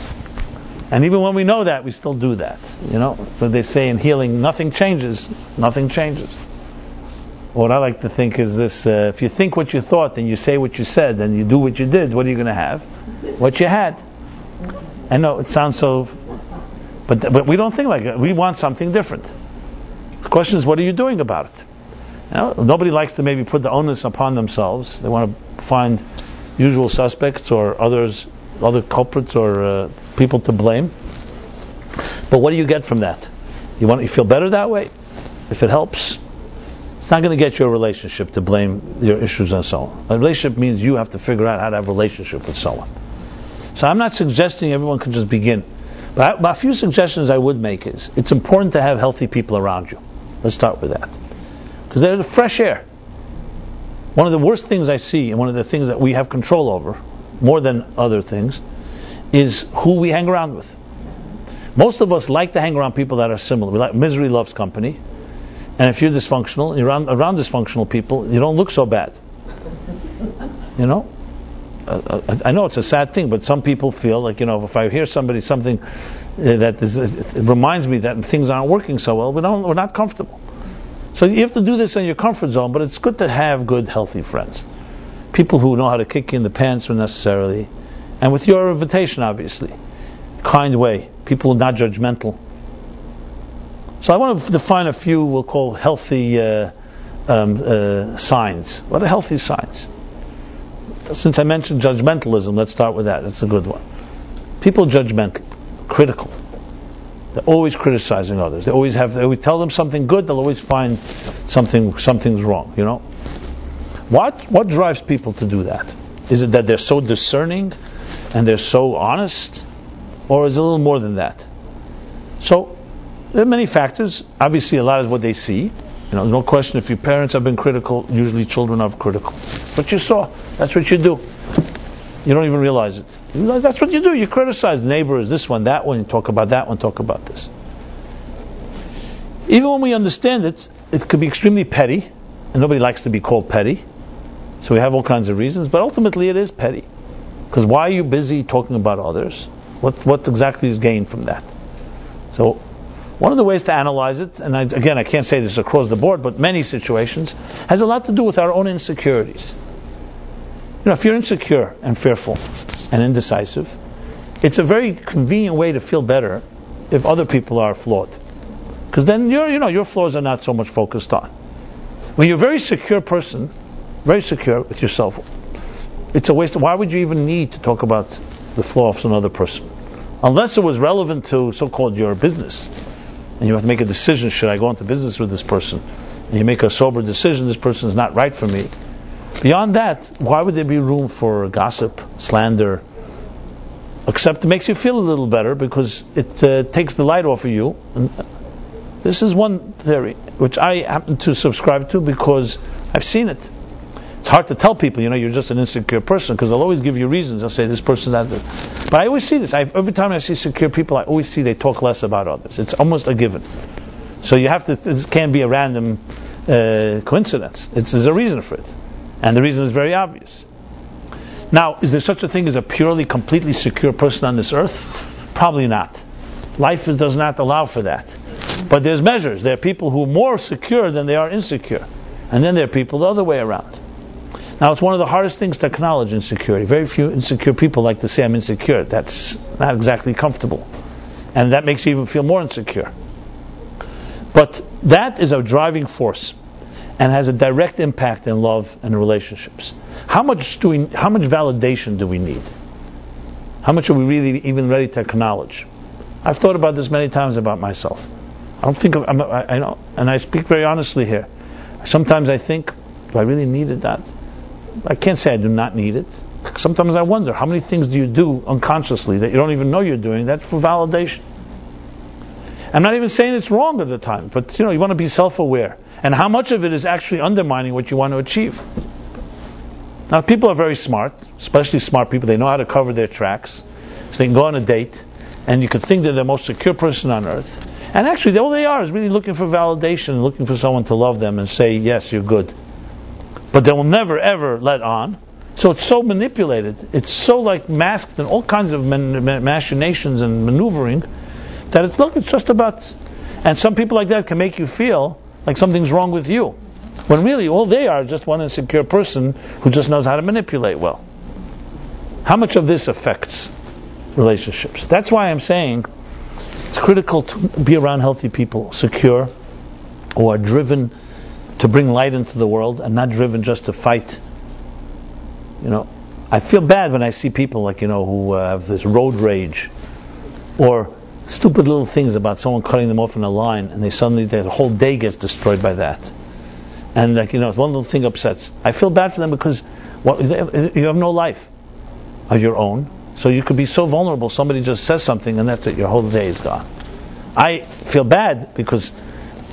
And even when we know that, we still do that. But they say in healing, nothing changes. Nothing changes. What I like to think is this: if you think what you thought, and you say what you said, and you do what you did, what are you going to have? What you had. I know it sounds so, but we don't think like that. We want something different. The question is, what are you doing about it? Nobody likes to maybe put the onus upon themselves. They want to find usual suspects or other culprits or people to blame. But what do you get from that? You feel better that way? If it helps. It's not going to get you a relationship to blame your issues on someone. A relationship means you have to figure out how to have a relationship with someone. So I'm not suggesting everyone can just begin. But a few suggestions I would make is, it's important to have healthy people around you. Let's start with that. Because they're the fresh air. One of the worst things I see, and one of the things that we have control over, more than other things, is who we hang around with. Most of us like to hang around people that are similar. Misery loves company. And if you're dysfunctional, you're around dysfunctional people, you don't look so bad. I know it's a sad thing, but some people feel like, if I hear something that it reminds me that things aren't working so well, we're not comfortable. So you have to do this in your comfort zone, but it's good to have good, healthy friends. People who know how to kick you in the pants when necessarily, and with your invitation, obviously. kind way. People who are not judgmental. So I want to define a few we'll call healthy signs. What are healthy signs? Since I mentioned judgmentalism, let's start with that. That's a good one. People are judgmental, critical. They're always criticizing others. They always tell them something good, they'll always find something's wrong, you know? What drives people to do that? Is it that they're so discerning and they're so honest? Or is it a little more than that? So, there are many factors. Obviously, a lot is what they see. No question, if your parents have been critical, usually children are critical. What you saw, that's what you do. You don't even realize it. That's what you do. You criticize neighbors, this one, that one, you talk about that one, talk about this. Even when we understand it, it could be extremely petty, and nobody likes to be called petty. So we have all kinds of reasons, but ultimately it is petty. Because why are you busy talking about others? What exactly is gained from that? So, one of the ways to analyze it, and I can't say this across the board, but many situations, has a lot to do with our own insecurities. If you're insecure and fearful and indecisive, it's a very convenient way to feel better if other people are flawed. Because then your flaws are not so much focused on. When you're a very secure person, very secure with yourself, it's a waste. Why would you even need to talk about the flaw of another person? Unless it was relevant to so-called your business. And you have to make a decision, should I go into business with this person? And you make a sober decision, this person is not right for me. Beyond that, why would there be room for gossip, slander? Except it makes you feel a little better because it takes the light off of you. And this is one theory which I happen to subscribe to because I've seen it. It's hard to tell people, you're just an insecure person because they'll always give you reasons. They'll say this person has this. But I always see this. Every time I see secure people, I always see they talk less about others. It's almost a given. So this can't be a random coincidence. There's a reason for it. And the reason is very obvious. Now, is there such a thing as a purely, completely secure person on this earth? Probably not. Life does not allow for that. But there's measures. There are people who are more secure than they are insecure. And then there are people the other way around. Now, it's one of the hardest things to acknowledge insecurity. Very few insecure people like to say, I'm insecure. That's not exactly comfortable. And that makes you even feel more insecure. But that is a driving force and has a direct impact in love and relationships. How much validation do we need? How much are we really even ready to acknowledge? I've thought about this many times about myself. I don't think I know, and I speak very honestly here. Sometimes I think, do I really need that? I can't say I do not need it. Sometimes I wonder, how many things do you do unconsciously that you don't even know you're doing? That's for validation. I'm not even saying it's wrong at the time, but you want to be self-aware. And how much of it is actually undermining what you want to achieve? Now, people are very smart, especially smart people. They know how to cover their tracks. So they can go on a date, and you could think they're the most secure person on earth. And actually, all they are is really looking for validation, looking for someone to love them and say, yes, you're good. But they will never, ever let on. So it's so manipulated. It's so masked in all kinds of machinations and maneuvering that it's just about... And some people like that can make you feel like something's wrong with you. When really, all they are is just one insecure person who just knows how to manipulate well. How much of this affects relationships? That's why I'm saying it's critical to be around healthy people, secure, who are driven to bring light into the world and not driven just to fight. I feel bad when I see people who have this road rage or stupid little things about someone cutting them off in a line, and their whole day gets destroyed by that. And one little thing upsets. I feel bad for them because you have no life of your own, so you could be so vulnerable. Somebody just says something, and that's it. Your whole day is gone. I feel bad because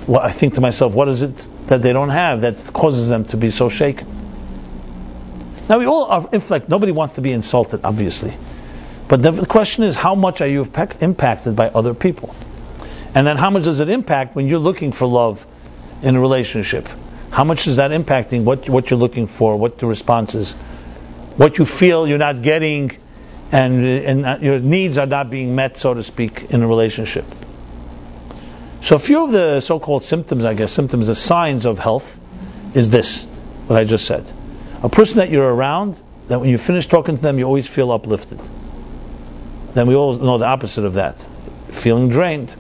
I think to myself, what is it that they don't have that causes them to be so shaken? Now we all are nobody wants to be insulted, obviously. But the question is, how much are you impacted by other people? And then how much does it impact when you're looking for love in a relationship? How much is that impacting what you're looking for, what the response is, what you feel you're not getting, and your needs are not being met, so to speak, in a relationship? So a few of the so-called symptoms, the signs of health, is this, what I just said. A person that you're around, that when you finish talking to them, you always feel uplifted. then we all know the opposite of that. Feeling drained.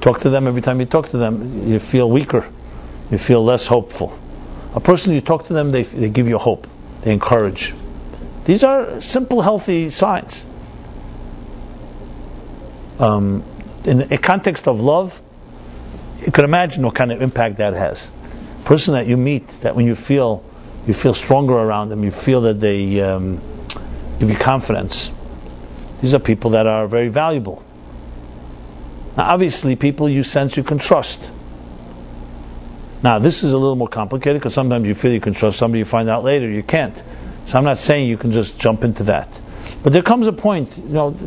Talk to them, every time you talk to them, you feel weaker. You feel less hopeful. A person, you talk to them, they give you hope. They encourage. These are simple, healthy signs. In a context of love, you can imagine what kind of impact that has. A person that you meet, that when you feel stronger around them, you feel that they give you confidence. These are people that are very valuable. Now, obviously, people you sense you can trust. Now, this is a little more complicated because sometimes you feel you can trust somebody, you find out later you can't. So I'm not saying you can just jump into that. But there comes a point,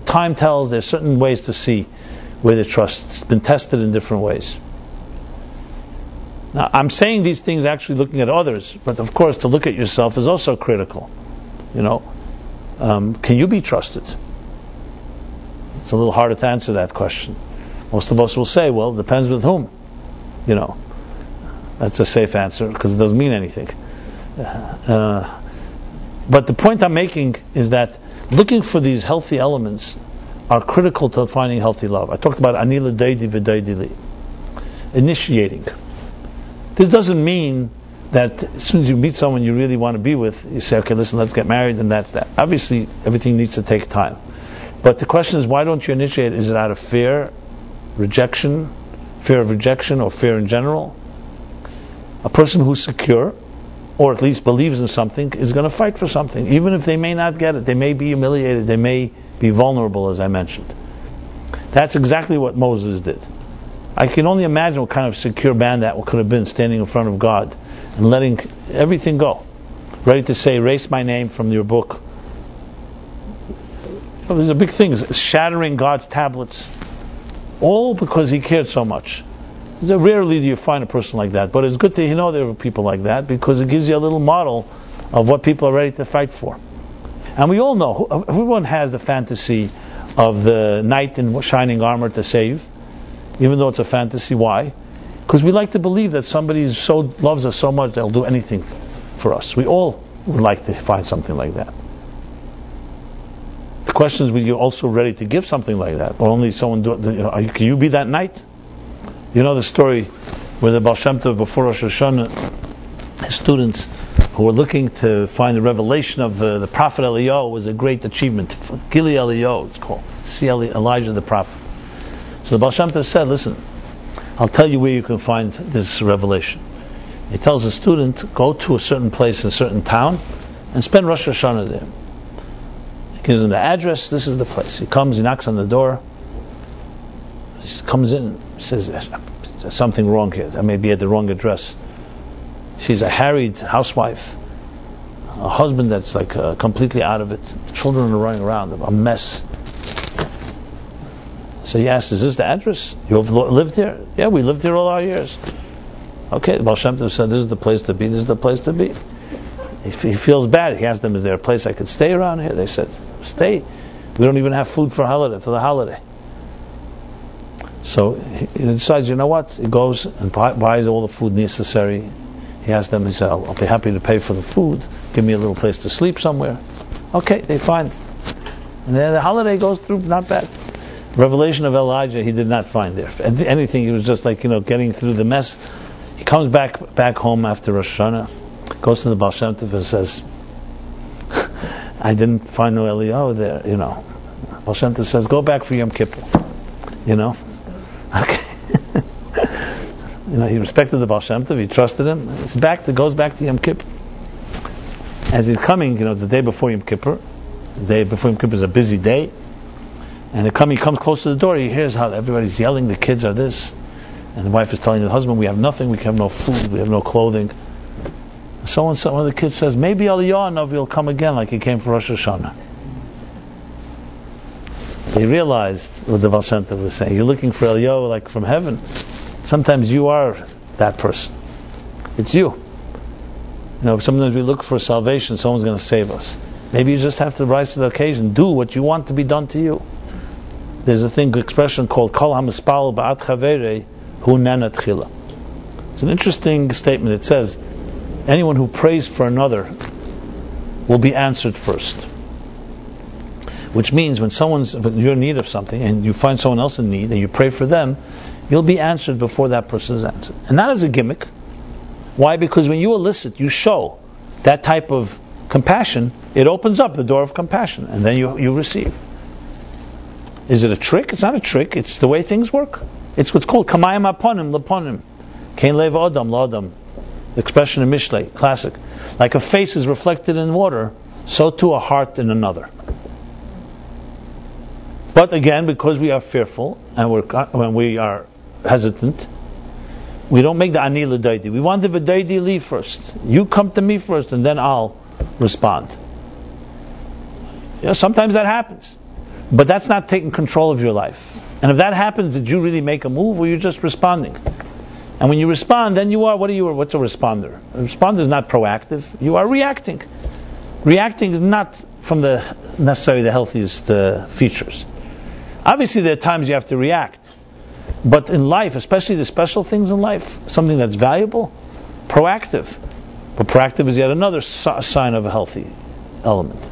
time tells there's certain ways to see where the trust's been tested in different ways. Now, I'm saying these things actually looking at others, but of course to look at yourself is also critical. Can you be trusted? It's a little harder to answer that question. Most of us will say, well, it depends with whom. That's a safe answer because it doesn't mean anything. But the point I'm making is that looking for these healthy elements are critical to finding healthy love. I talked about anila deidi v'deidili, initiating. This doesn't mean that as soon as you meet someone you really want to be with, you say, okay, listen, let's get married, and that's that. Obviously, everything needs to take time. But the question is, why don't you initiate? Is it out of fear of rejection, or fear in general? A person who's secure, or at least believes in something, is going to fight for something. Even if they may not get it, they may be humiliated, they may be vulnerable, as I mentioned. That's exactly what Moses did. I can only imagine what kind of secure man that could have been, standing in front of God and letting everything go, ready to say, erase my name from your book. These are big things, shattering God's tablets, all because he cared so much. Rarely do you find a person like that, but it's good to know there are people like that because it gives you a little model of what people are ready to fight for. And we all know, everyone has the fantasy of the knight in shining armor to save, even though it's a fantasy. Why? Because we like to believe that somebody loves us so much they'll do anything for us. We all would like to find something like that. The question is, were you also ready to give something like that, or only someone do it? Can you be that knight? You know the story where the Baal Shem Tov, before Rosh Hashanah, his students who were looking to find the revelation of the prophet Eliyahu was a great achievement. Gili Eliyahu, it's called. See Elijah the prophet. So the Baal Shem Tov said, listen, I'll tell you where you can find this revelation. He tells the student, go to a certain place in a certain town and spend Rosh Hashanah there. He gives him the address, this is the place. He comes, he knocks on the door, he comes in, says, there's something wrong here. I may be at the wrong address. She's a harried housewife, a husband that's completely out of it. The children are running around, a mess. So he asked, is this the address? You've lived here? Yeah, we lived here all our years. Okay, the Baal Shem Tov said, this is the place to be, this is the place to be. He feels bad. He asked them, is there a place I could stay around here? They said, stay. We don't even have food for the holiday. So he decides, you know what? He goes and buys all the food necessary. He asked them, he said, I'll be happy to pay for the food. Give me a little place to sleep somewhere. Okay, they find. And then the holiday goes through, not bad. Revelation of Elijah, he did not find there. Anything, he was just getting through the mess. He comes back home after Rosh Hashanah, goes to the Baal Shem Tov and says, I didn't find no Eliyahu there, Baal Shem Tov says, go back for Yom Kippur. Okay. He respected the Baal Shem Tov, he trusted him. Goes back to Yom Kippur. As he's coming, it's the day before Yom Kippur. The day before Yom Kippur is a busy day. And he comes close to the door, he hears how everybody's yelling, the kids are this. And the wife is telling the husband, we have nothing, we have no food, we have no clothing. One of the kids says, maybe Eliyahu Navi will come again like he came for Rosh Hashanah. So he realized what the Baal Shem Tov was saying. You're looking for Eliyahu from heaven. Sometimes you are that person. It's you. Sometimes we look for salvation, someone's going to save us. Maybe you just have to rise to the occasion. Do what you want to be done to you. There's expression called Kol HaMispal Ba'at Chaverei Hu Nena Tchila. It's an interesting statement. It says, anyone who prays for another will be answered first. which means when you're in need of something and you find someone else in need and you pray for them, you'll be answered before that person is answered. And not as a gimmick. Why? Because when you elicit, you show that type of compassion, it opens up the door of compassion, and then you receive. Is it a trick? It's not a trick. It's the way things work. It's what's called kamayim aponim leponim. Kein lev adam l'adam. The expression in Mishlei, classic. Like a face is reflected in water, so too a heart in another. But again, because we are fearful and when we are hesitant, we don't make the ani l'daidi. We want the v'daidi li first. You come to me first, and then I'll respond. Sometimes that happens, but that's not taking control of your life. And if that happens, did you really make a move, or you're just responding? And when you respond, then you are, what's a responder? A responder is not proactive. You are reacting. Reacting is not from necessarily the healthiest features. Obviously, there are times you have to react. But in life, especially the special things in life, something that's valuable, proactive. But proactive is yet another sign of a healthy element.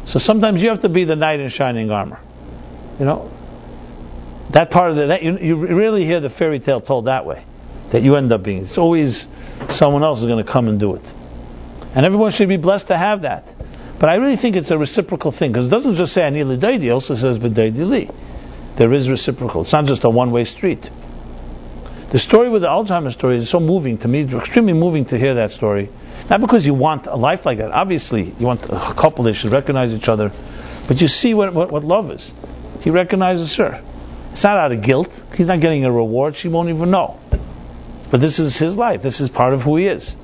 So sometimes you have to be the knight in shining armor. That part of you rarely hear the fairy tale told that way. That you end up being. It's always someone else is going to come and do it. And everyone should be blessed to have that. But I really think it's a reciprocal thing, because it doesn't just say ani l'daidi, it also says v'daidi li. There is reciprocal. It's not just a one-way street. The story with the Alzheimer's story is so moving to me. It's extremely moving to hear that story. Not because you want a life like that. Obviously, you want a couple that should recognize each other. But you see what love is. He recognizes her. It's not out of guilt. He's not getting a reward. She won't even know. But this is his life. This is part of who he is.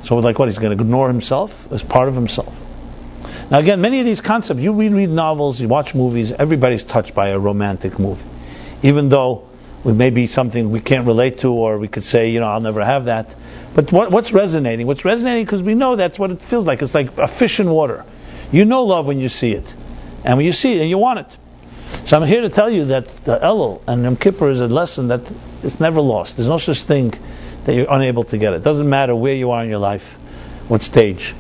So like what? He's going to ignore himself as part of himself. Now again, many of these concepts, you read novels, you watch movies, everybody's touched by a romantic movie. Even though it may be something we can't relate to, or we could say, I'll never have that. But what's resonating? What's resonating, because we know that's what it feels like. It's like a fish in water. You know love when you see it. And when you see it, and you want it. So I'm here to tell you that the Elul and Yom Kippur is a lesson that it's never lost. There's no such thing that you're unable to get it. It doesn't matter where you are in your life, what stage.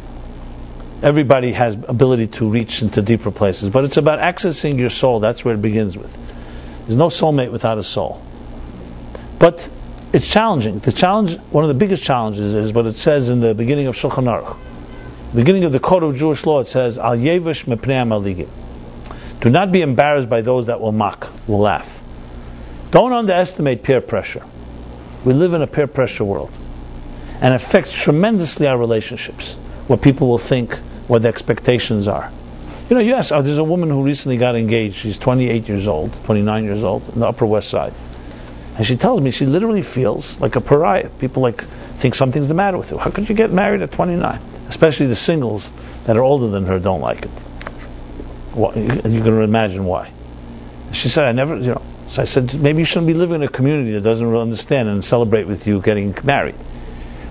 Everybody has ability to reach into deeper places, but it's about accessing your soul. That's where it begins with. There's no soulmate without a soul. But it's challenging. One of the biggest challenges is what it says in the beginning of Shulchan Aruch. Beginning of the code of Jewish law, it says, Al yevish mepnei amaligim. Do not be embarrassed by those that will mock, will laugh. Don't underestimate peer pressure. We live in a peer pressure world. And it affects tremendously our relationships. What people will think, what the expectations are. Yes, there's a woman who recently got engaged. She's 28 years old, 29 years old, in the Upper West Side. And she tells me she literally feels like a pariah. People think something's the matter with you. How could you get married at 29? Especially the singles that are older than her don't like it. Well, you can imagine why. She said, so I said, maybe you shouldn't be living in a community that doesn't really understand and celebrate with you getting married.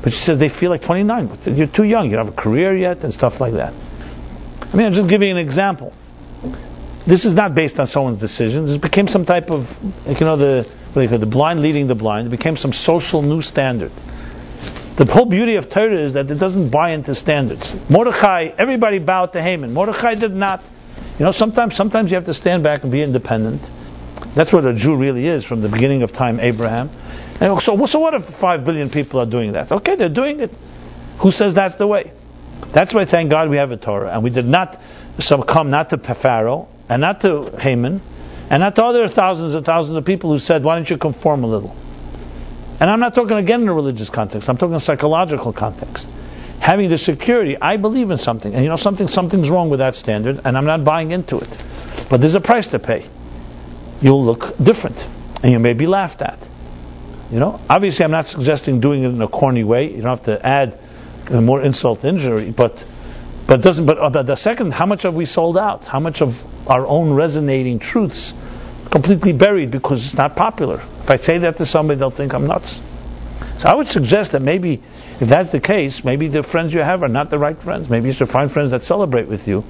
But she says they feel like 29. You're too young. You don't have a career yet and stuff like that. I'm just giving an example. This is not based on someone's decision. This became some type of, the blind leading the blind. It became some social new standard. The whole beauty of Torah is that it doesn't buy into standards. Mordechai, everybody bowed to Haman. Mordechai did not. Sometimes you have to stand back and be independent. That's what a Jew really is from the beginning of time, Abraham. And so what if 5 billion people are doing that? Okay, they're doing it. Who says that's the way? That's why, thank God, we have a Torah. And we did not succumb not to Pharaoh, and not to Haman, and not to other thousands and thousands of people who said, why don't you conform a little? And I'm not talking again in a religious context. I'm talking in a psychological context. Having the security, I believe in something. And something's wrong with that standard, and I'm not buying into it. But there's a price to pay. You'll look different, and you may be laughed at. Obviously I'm not suggesting doing it in a corny way. You don't have to add more insult to injury, but the second, how much have we sold out? How much of our own resonating truths completely buried because it's not popular? If I say that to somebody, they'll think I'm nuts. So I would suggest that maybe, if that's the case, maybe the friends you have are not the right friends. Maybe you should find friends that celebrate with you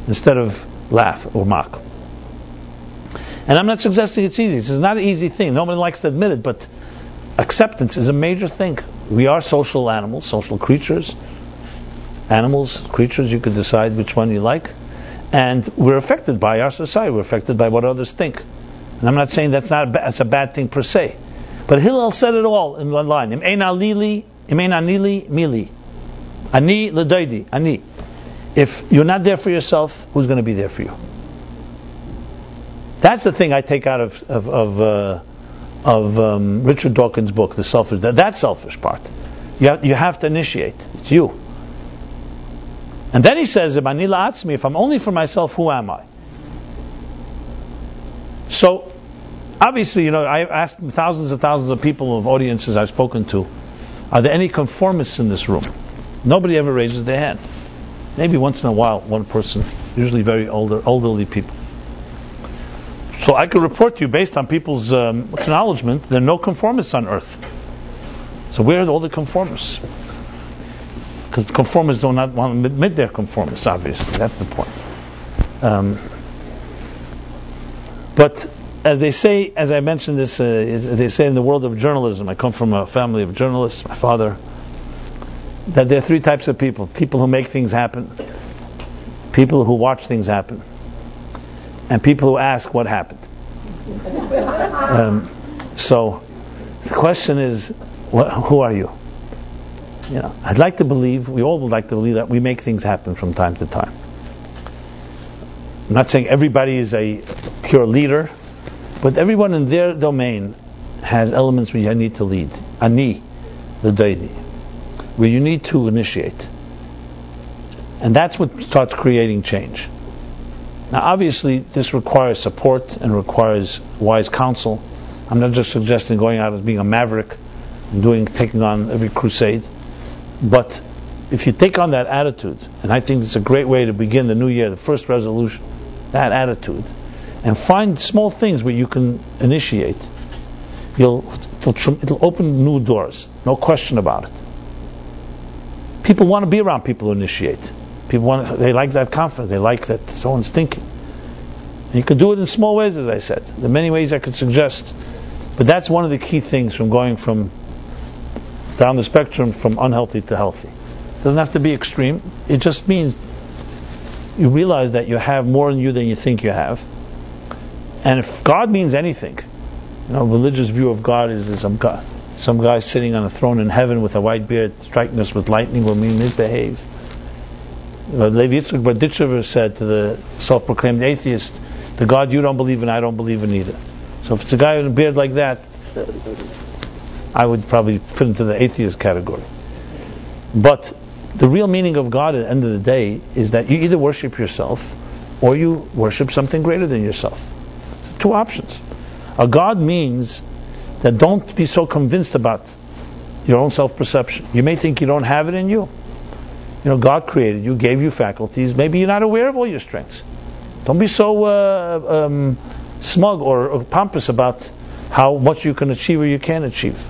instead of laugh or mock. And I'm not suggesting it's easy. This is not an easy thing. Nobody likes to admit it, but acceptance is a major thing. We are social animals, social creatures. Animals, creatures, you could decide which one you like. And we're affected by our society. We're affected by what others think. And I'm not saying that's a bad thing per se. But Hillel said it all in one line. Im ein anili mili. Ani l'doidi. Ani. If you're not there for yourself, who's going to be there for you? That's the thing I take out of Richard Dawkins' book, The Selfish. That selfish part. You have to initiate. It's you. And then he says, if I'm only for myself, who am I? So, obviously, I asked thousands and thousands of people, of audiences I've spoken to, are there any conformists in this room? Nobody ever raises their hand. Maybe once in a while, one person, usually very elderly people. So I could report to you, based on people's acknowledgement, there are no conformists on earth. So where are all the conformists? Because conformists do not want to admit they're conformists, obviously. That's the point. But as they say, as I mentioned this, they say in the world of journalism, I come from a family of journalists, my father, that there are three types of people. People who make things happen, people who watch things happen, and people who ask what happened. So the question is, who are you? I'd like to believe, we all would like to believe, that we make things happen from time to time. I'm not saying everybody is a pure leader, but everyone in their domain has elements where you need to lead. Ani, the deity, where you need to initiate. And that's what starts creating change. Now obviously this requires support and requires wise counsel. I'm not just suggesting going out as being a maverick and taking on every crusade. But if you take on that attitude, and I think it's a great way to begin the new year, the first resolution, that attitude, and find small things where you can initiate, it'll open new doors, no question about it. People want to be around people who initiate. They like that confidence, they like that someone's thinking. And you can do it in small ways, as I said. There are many ways I could suggest, but that's one of the key things from going from down the spectrum from unhealthy to healthy. It doesn't have to be extreme. It just means you realize that you have more in you than you think you have. And if God means anything, religious view of God is some guy sitting on a throne in heaven with a white beard striking us with lightning when we misbehave. Levi Yitzchak Berditchever said to the self-proclaimed atheist, the God you don't believe in, I don't believe in either. So if it's a guy with a beard like that, I would probably fit into the atheist category. But the real meaning of God at the end of the day is that you either worship yourself or you worship something greater than yourself. So two options. A God means that don't be so convinced about your own self-perception. You may think you don't have it in you. God created you, gave you faculties. Maybe you're not aware of all your strengths. Don't be so smug or pompous about how much you can achieve or you can't achieve.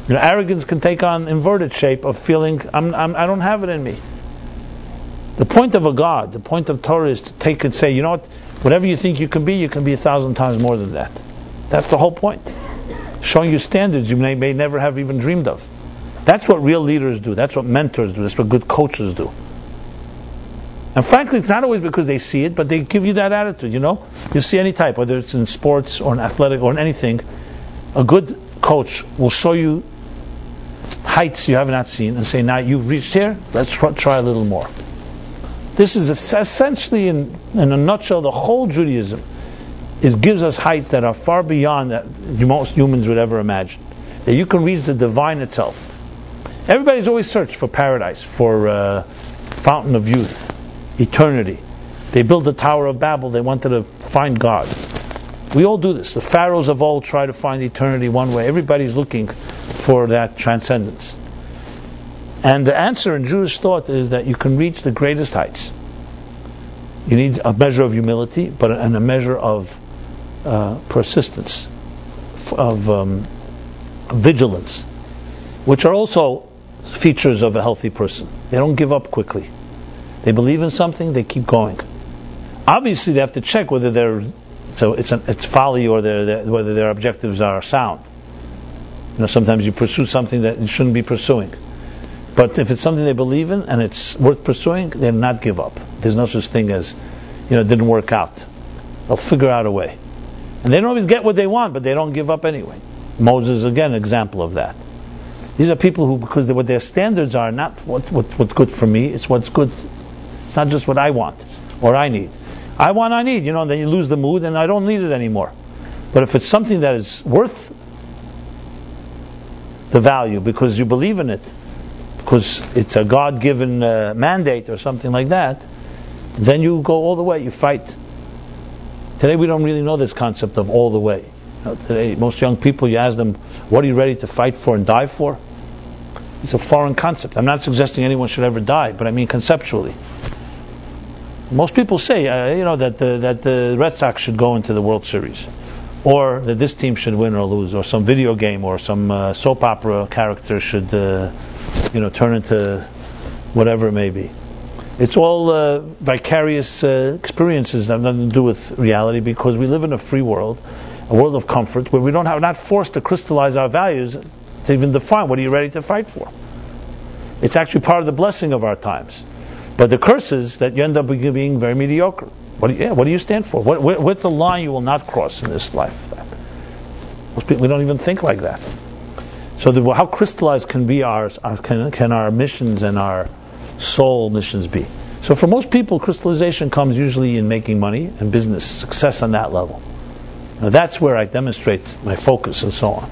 Arrogance can take on inverted shape of feeling I don't have it in me. The point of a God, the point of Torah is to take and say, whatever you think you can be 1,000 times more than that. That's the whole point. Showing you standards you may never have even dreamed of. That's what real leaders do. That's what mentors do. That's what good coaches do. And frankly, it's not always because they see it, but they give you that attitude. You see any type, whether it's in sports or in athletic or in anything, a good coach will show you heights you have not seen and say, now you've reached here, let's try a little more. This is essentially, in a nutshell, the whole Judaism. It gives us heights that are far beyond that most humans would ever imagine. That you can reach the divine itself. Everybody's always searched for paradise, for fountain of youth, eternity. They built the Tower of Babel, they wanted to find God. We all do this. The pharaohs of old try to find eternity one way. Everybody's looking for that transcendence. And the answer in Jewish thought is that you can reach the greatest heights. You need a measure of humility, and a measure of persistence, of vigilance, which are also features of a healthy person. They don't give up quickly. They believe in something, they keep going. Obviously, they have to check whether it's folly or whether their objectives are sound. Sometimes you pursue something that you shouldn't be pursuing. But if it's something they believe in and it's worth pursuing, they'll not give up. There's no such thing as, it didn't work out. They'll figure out a way. And they don't always get what they want, but they don't give up anyway. Moses, again, an example of that. These are people who, because what their standards are not what's good for me, it's what's good. It's not just what I want or I need. I need, and then you lose the mood and I don't need it anymore. But if it's something that is worth the value because you believe in it, because it's a God-given mandate or something like that, then you go all the way, you fight. Today we don't really know this concept of all the way. Today, most young people, you ask them, what are you ready to fight for and die for? It's a foreign concept. I'm not suggesting anyone should ever die, but I mean conceptually. Most people say, that the Red Sox should go into the World Series, or that this team should win or lose, or some video game, or some soap opera character should, turn into whatever it may be. It's all vicarious experiences that have nothing to do with reality, because we live in a free world, a world of comfort, where we're not forced to crystallize our values to even define what are you ready to fight for. It's actually part of the blessing of our times. But the curse is that you end up being very mediocre. What do you stand for? What's the line you will not cross in this life? Most people, we don't even think like that. So how crystallized can be can our missions and our soul missions be? So for most people, crystallization comes usually in making money and business, success on that level. Now that's where I demonstrate my focus and so on.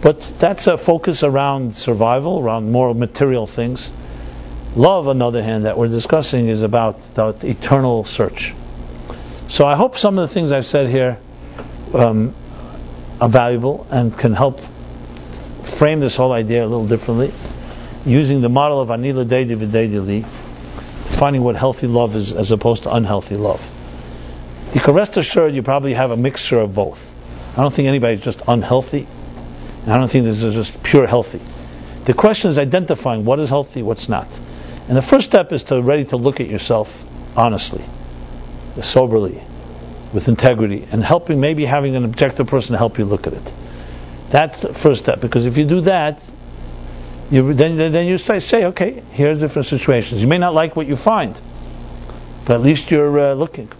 But that's a focus around survival, around more material things. Love, on the other hand, that we're discussing is about the eternal search. So I hope some of the things I've said here are valuable and can help frame this whole idea a little differently, using the model of Anila Deidi V'Deidi Li, finding what healthy love is as opposed to unhealthy love. You can rest assured you probably have a mixture of both. I don't think anybody's just unhealthy, and I don't think this is just pure healthy. The question is identifying what is healthy, what's not. And the first step is ready to look at yourself honestly, soberly, with integrity, and maybe having an objective person to help you look at it. That's the first step, because if you do that, then you say, okay, here are different situations. You may not like what you find, but at least you're looking.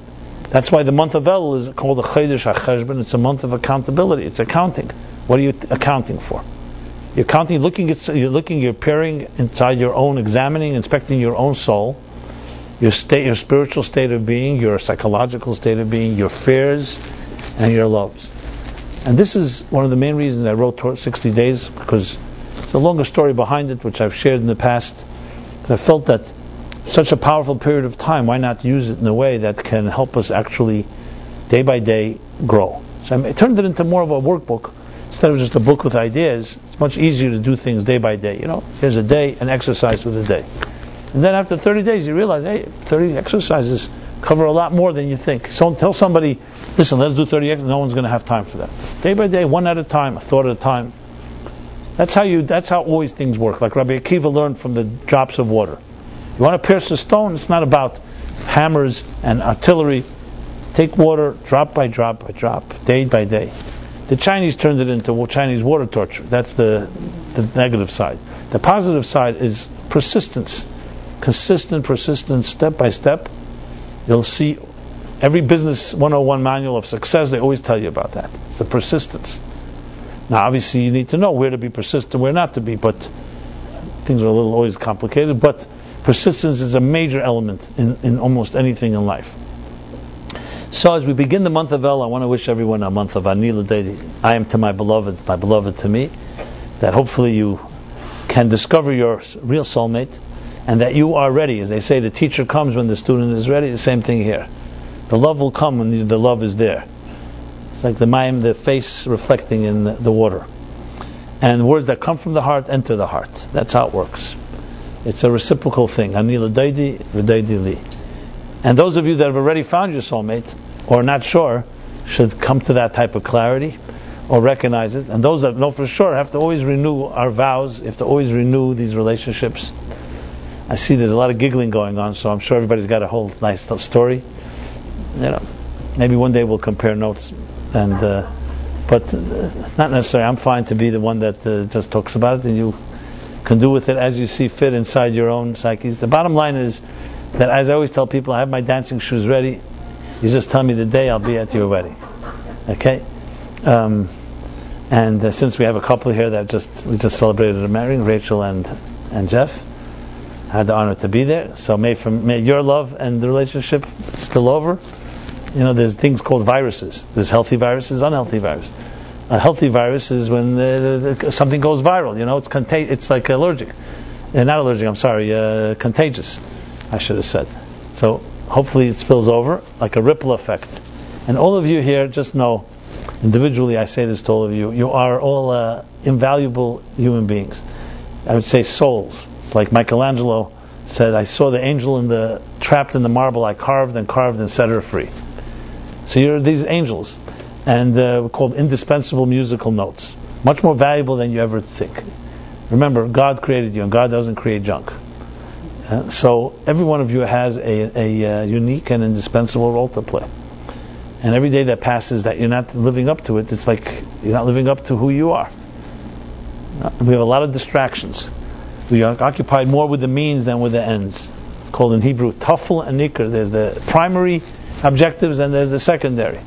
That's why the month of Elul is called a Chodesh HaCheshbon. It's a month of accountability. It's accounting. What are you accounting for? You're counting, you're peering inside your own, examining, inspecting your own soul, your spiritual state of being, your psychological state of being, your fears, and your loves. And this is one of the main reasons I wrote 60 Days, because it's a longer story behind it, which I've shared in the past. I felt that such a powerful period of time, why not use it in a way that can help us actually, day by day, grow? So I turned it into more of a workbook. Instead of just a book with ideas, it's much easier to do things day by day. Here's a day, an exercise for the day. And then after 30 days, you realize, hey, 30 exercises cover a lot more than you think. So tell somebody, listen, let's do 30 exercises. No one's going to have time for that. Day by day, one at a time, a thought at a time. That's how always things work. Like Rabbi Akiva learned from the drops of water. You want to pierce a stone? It's not about hammers and artillery. Take water, drop by drop by drop, day by day. The Chinese turned it into Chinese water torture. That's the negative side. The positive side is persistence. Consistent, persistent, step by step. You'll see every business 101 manual of success, they always tell you about that. It's the persistence. Now obviously you need to know where to be persistent, where not to be, but things are always complicated, but persistence is a major element in almost anything in life. So as we begin the month of El, I want to wish everyone a month of Anila Deidi. I am to my beloved to me, that hopefully you can discover your real soulmate, and that you are ready. As they say, the teacher comes when the student is ready. The same thing here. The love will come when the love is there. It's like the mayim, the face reflecting in the water. And words that come from the heart enter the heart. That's how it works. It's a reciprocal thing. Anila Deidi V'Deidi Li. And those of you that have already found your soulmate, or not sure, should come to that type of clarity, or recognize it. And those that know for sure have to always renew our vows, have to always renew these relationships. I see there's a lot of giggling going on, so I'm sure everybody's got a whole nice story. Maybe one day we'll compare notes. But not necessarily. I'm fine to be the one that just talks about it, and you can do with it as you see fit inside your own psyches. The bottom line is that, as I always tell people, I have my dancing shoes ready. You just tell me the day, I'll be at your wedding. Okay? And since we have a couple here that we just celebrated a marrying, Rachel and Jeff, I had the honor to be there. So may your love and the relationship spill over. There's things called viruses. There's healthy viruses, unhealthy viruses. A healthy virus is when something goes viral. It's like allergic. Not allergic, I'm sorry, contagious, I should have said. So hopefully it spills over like a ripple effect. And all of you here, just know, individually I say this to all of you, you are all invaluable human beings. I would say souls. It's like Michelangelo said, I saw the angel trapped in the marble I carved and set her free. So you're these angels, and we're called indispensable musical notes. Much more valuable than you ever think. Remember, God created you, and God doesn't create junk. So every one of you has a unique and indispensable role to play. And every day that passes that you're not living up to it, it's like you're not living up to who you are. We have a lot of distractions. We are occupied more with the means than with the ends. It's called in Hebrew tafel and nikr. There's the primary objectives and there's the secondary.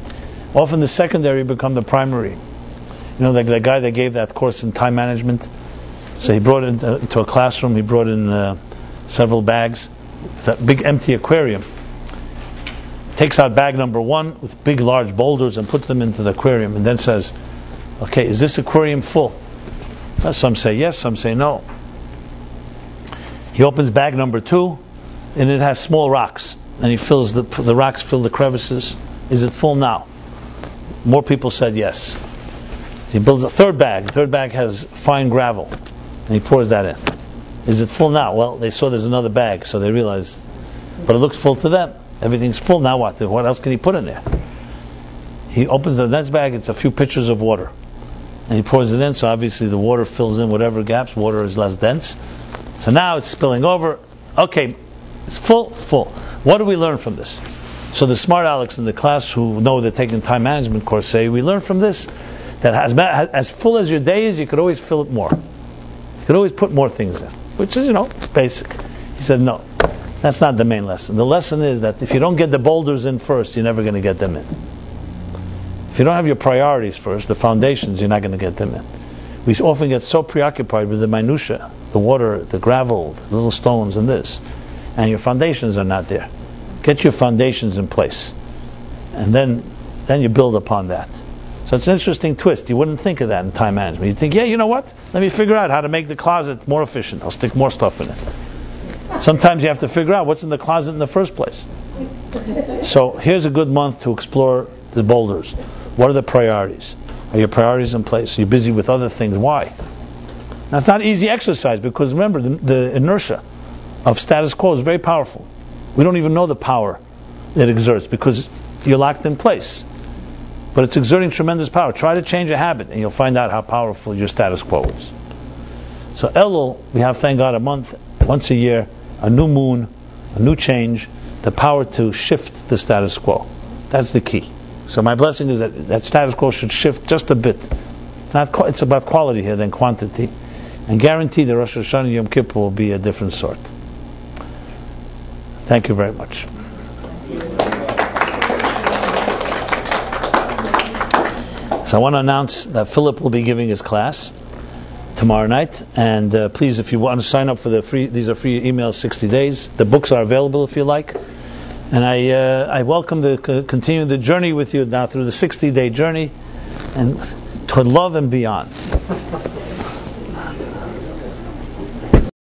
Often the secondary become the primary. Like the guy that gave that course in time management. So he brought it into a classroom. He brought in several bags. It's a big empty aquarium. Takes out bag number 1 with big large boulders and puts them into the aquarium and then says, okay, is this aquarium full? Some say yes, some say no. He opens bag number 2 and it has small rocks, and he fills the rocks fill the crevices. Is it full now? More people said yes. So he builds a third bag. The third bag has fine gravel and he pours that in. Is it full now? Well, they saw there's another bag, so they realized, but it looks full to them. Everything's full. Now what? What else can he put in there? He opens the next bag. It's a few pitchers of water, and he pours it in. So obviously the water fills in whatever gaps. Water is less dense. So now it's spilling over. Okay, it's full. What do we learn from this? So the smart Alex in the class who know they're taking time management course say, we learn from this that as full as your day is, you could always fill it more. You could always put more things in, which is, basic. He said, no, that's not the main lesson. The lesson is that if you don't get the boulders in first, you're never going to get them in. If you don't have your priorities first, the foundations, you're not going to get them in. We often get so preoccupied with the minutia, the water, the gravel, the little stones and this, and your foundations are not there. Get your foundations in place, and then you build upon that. So it's an interesting twist. You wouldn't think of that in time management. You'd think, yeah, you know what? Let me figure out how to make the closet more efficient. I'll stick more stuff in it. Sometimes you have to figure out what's in the closet in the first place. So here's a good month to explore the boulders. What are the priorities? Are your priorities in place? Are you busy with other things? Why? Now it's not easy exercise, because remember, the inertia of status quo is very powerful. We don't even know the power it exerts because you're locked in place. But it's exerting tremendous power. Try to change a habit and you'll find out how powerful your status quo is. So Elul, we have, thank God, a month, once a year, a new moon, a new change, the power to shift the status quo. That's the key. So my blessing is that status quo should shift just a bit. It's about quality here than quantity. And guaranteed the Rosh Hashanah and Yom Kippur will be a different sort. Thank you very much. So I want to announce that Philip will be giving his class tomorrow night, and please, if you want to sign up for these are free emails, 60 days. The books are available if you like, and I welcome to continue the journey with you now through the 60-day journey and toward love and beyond.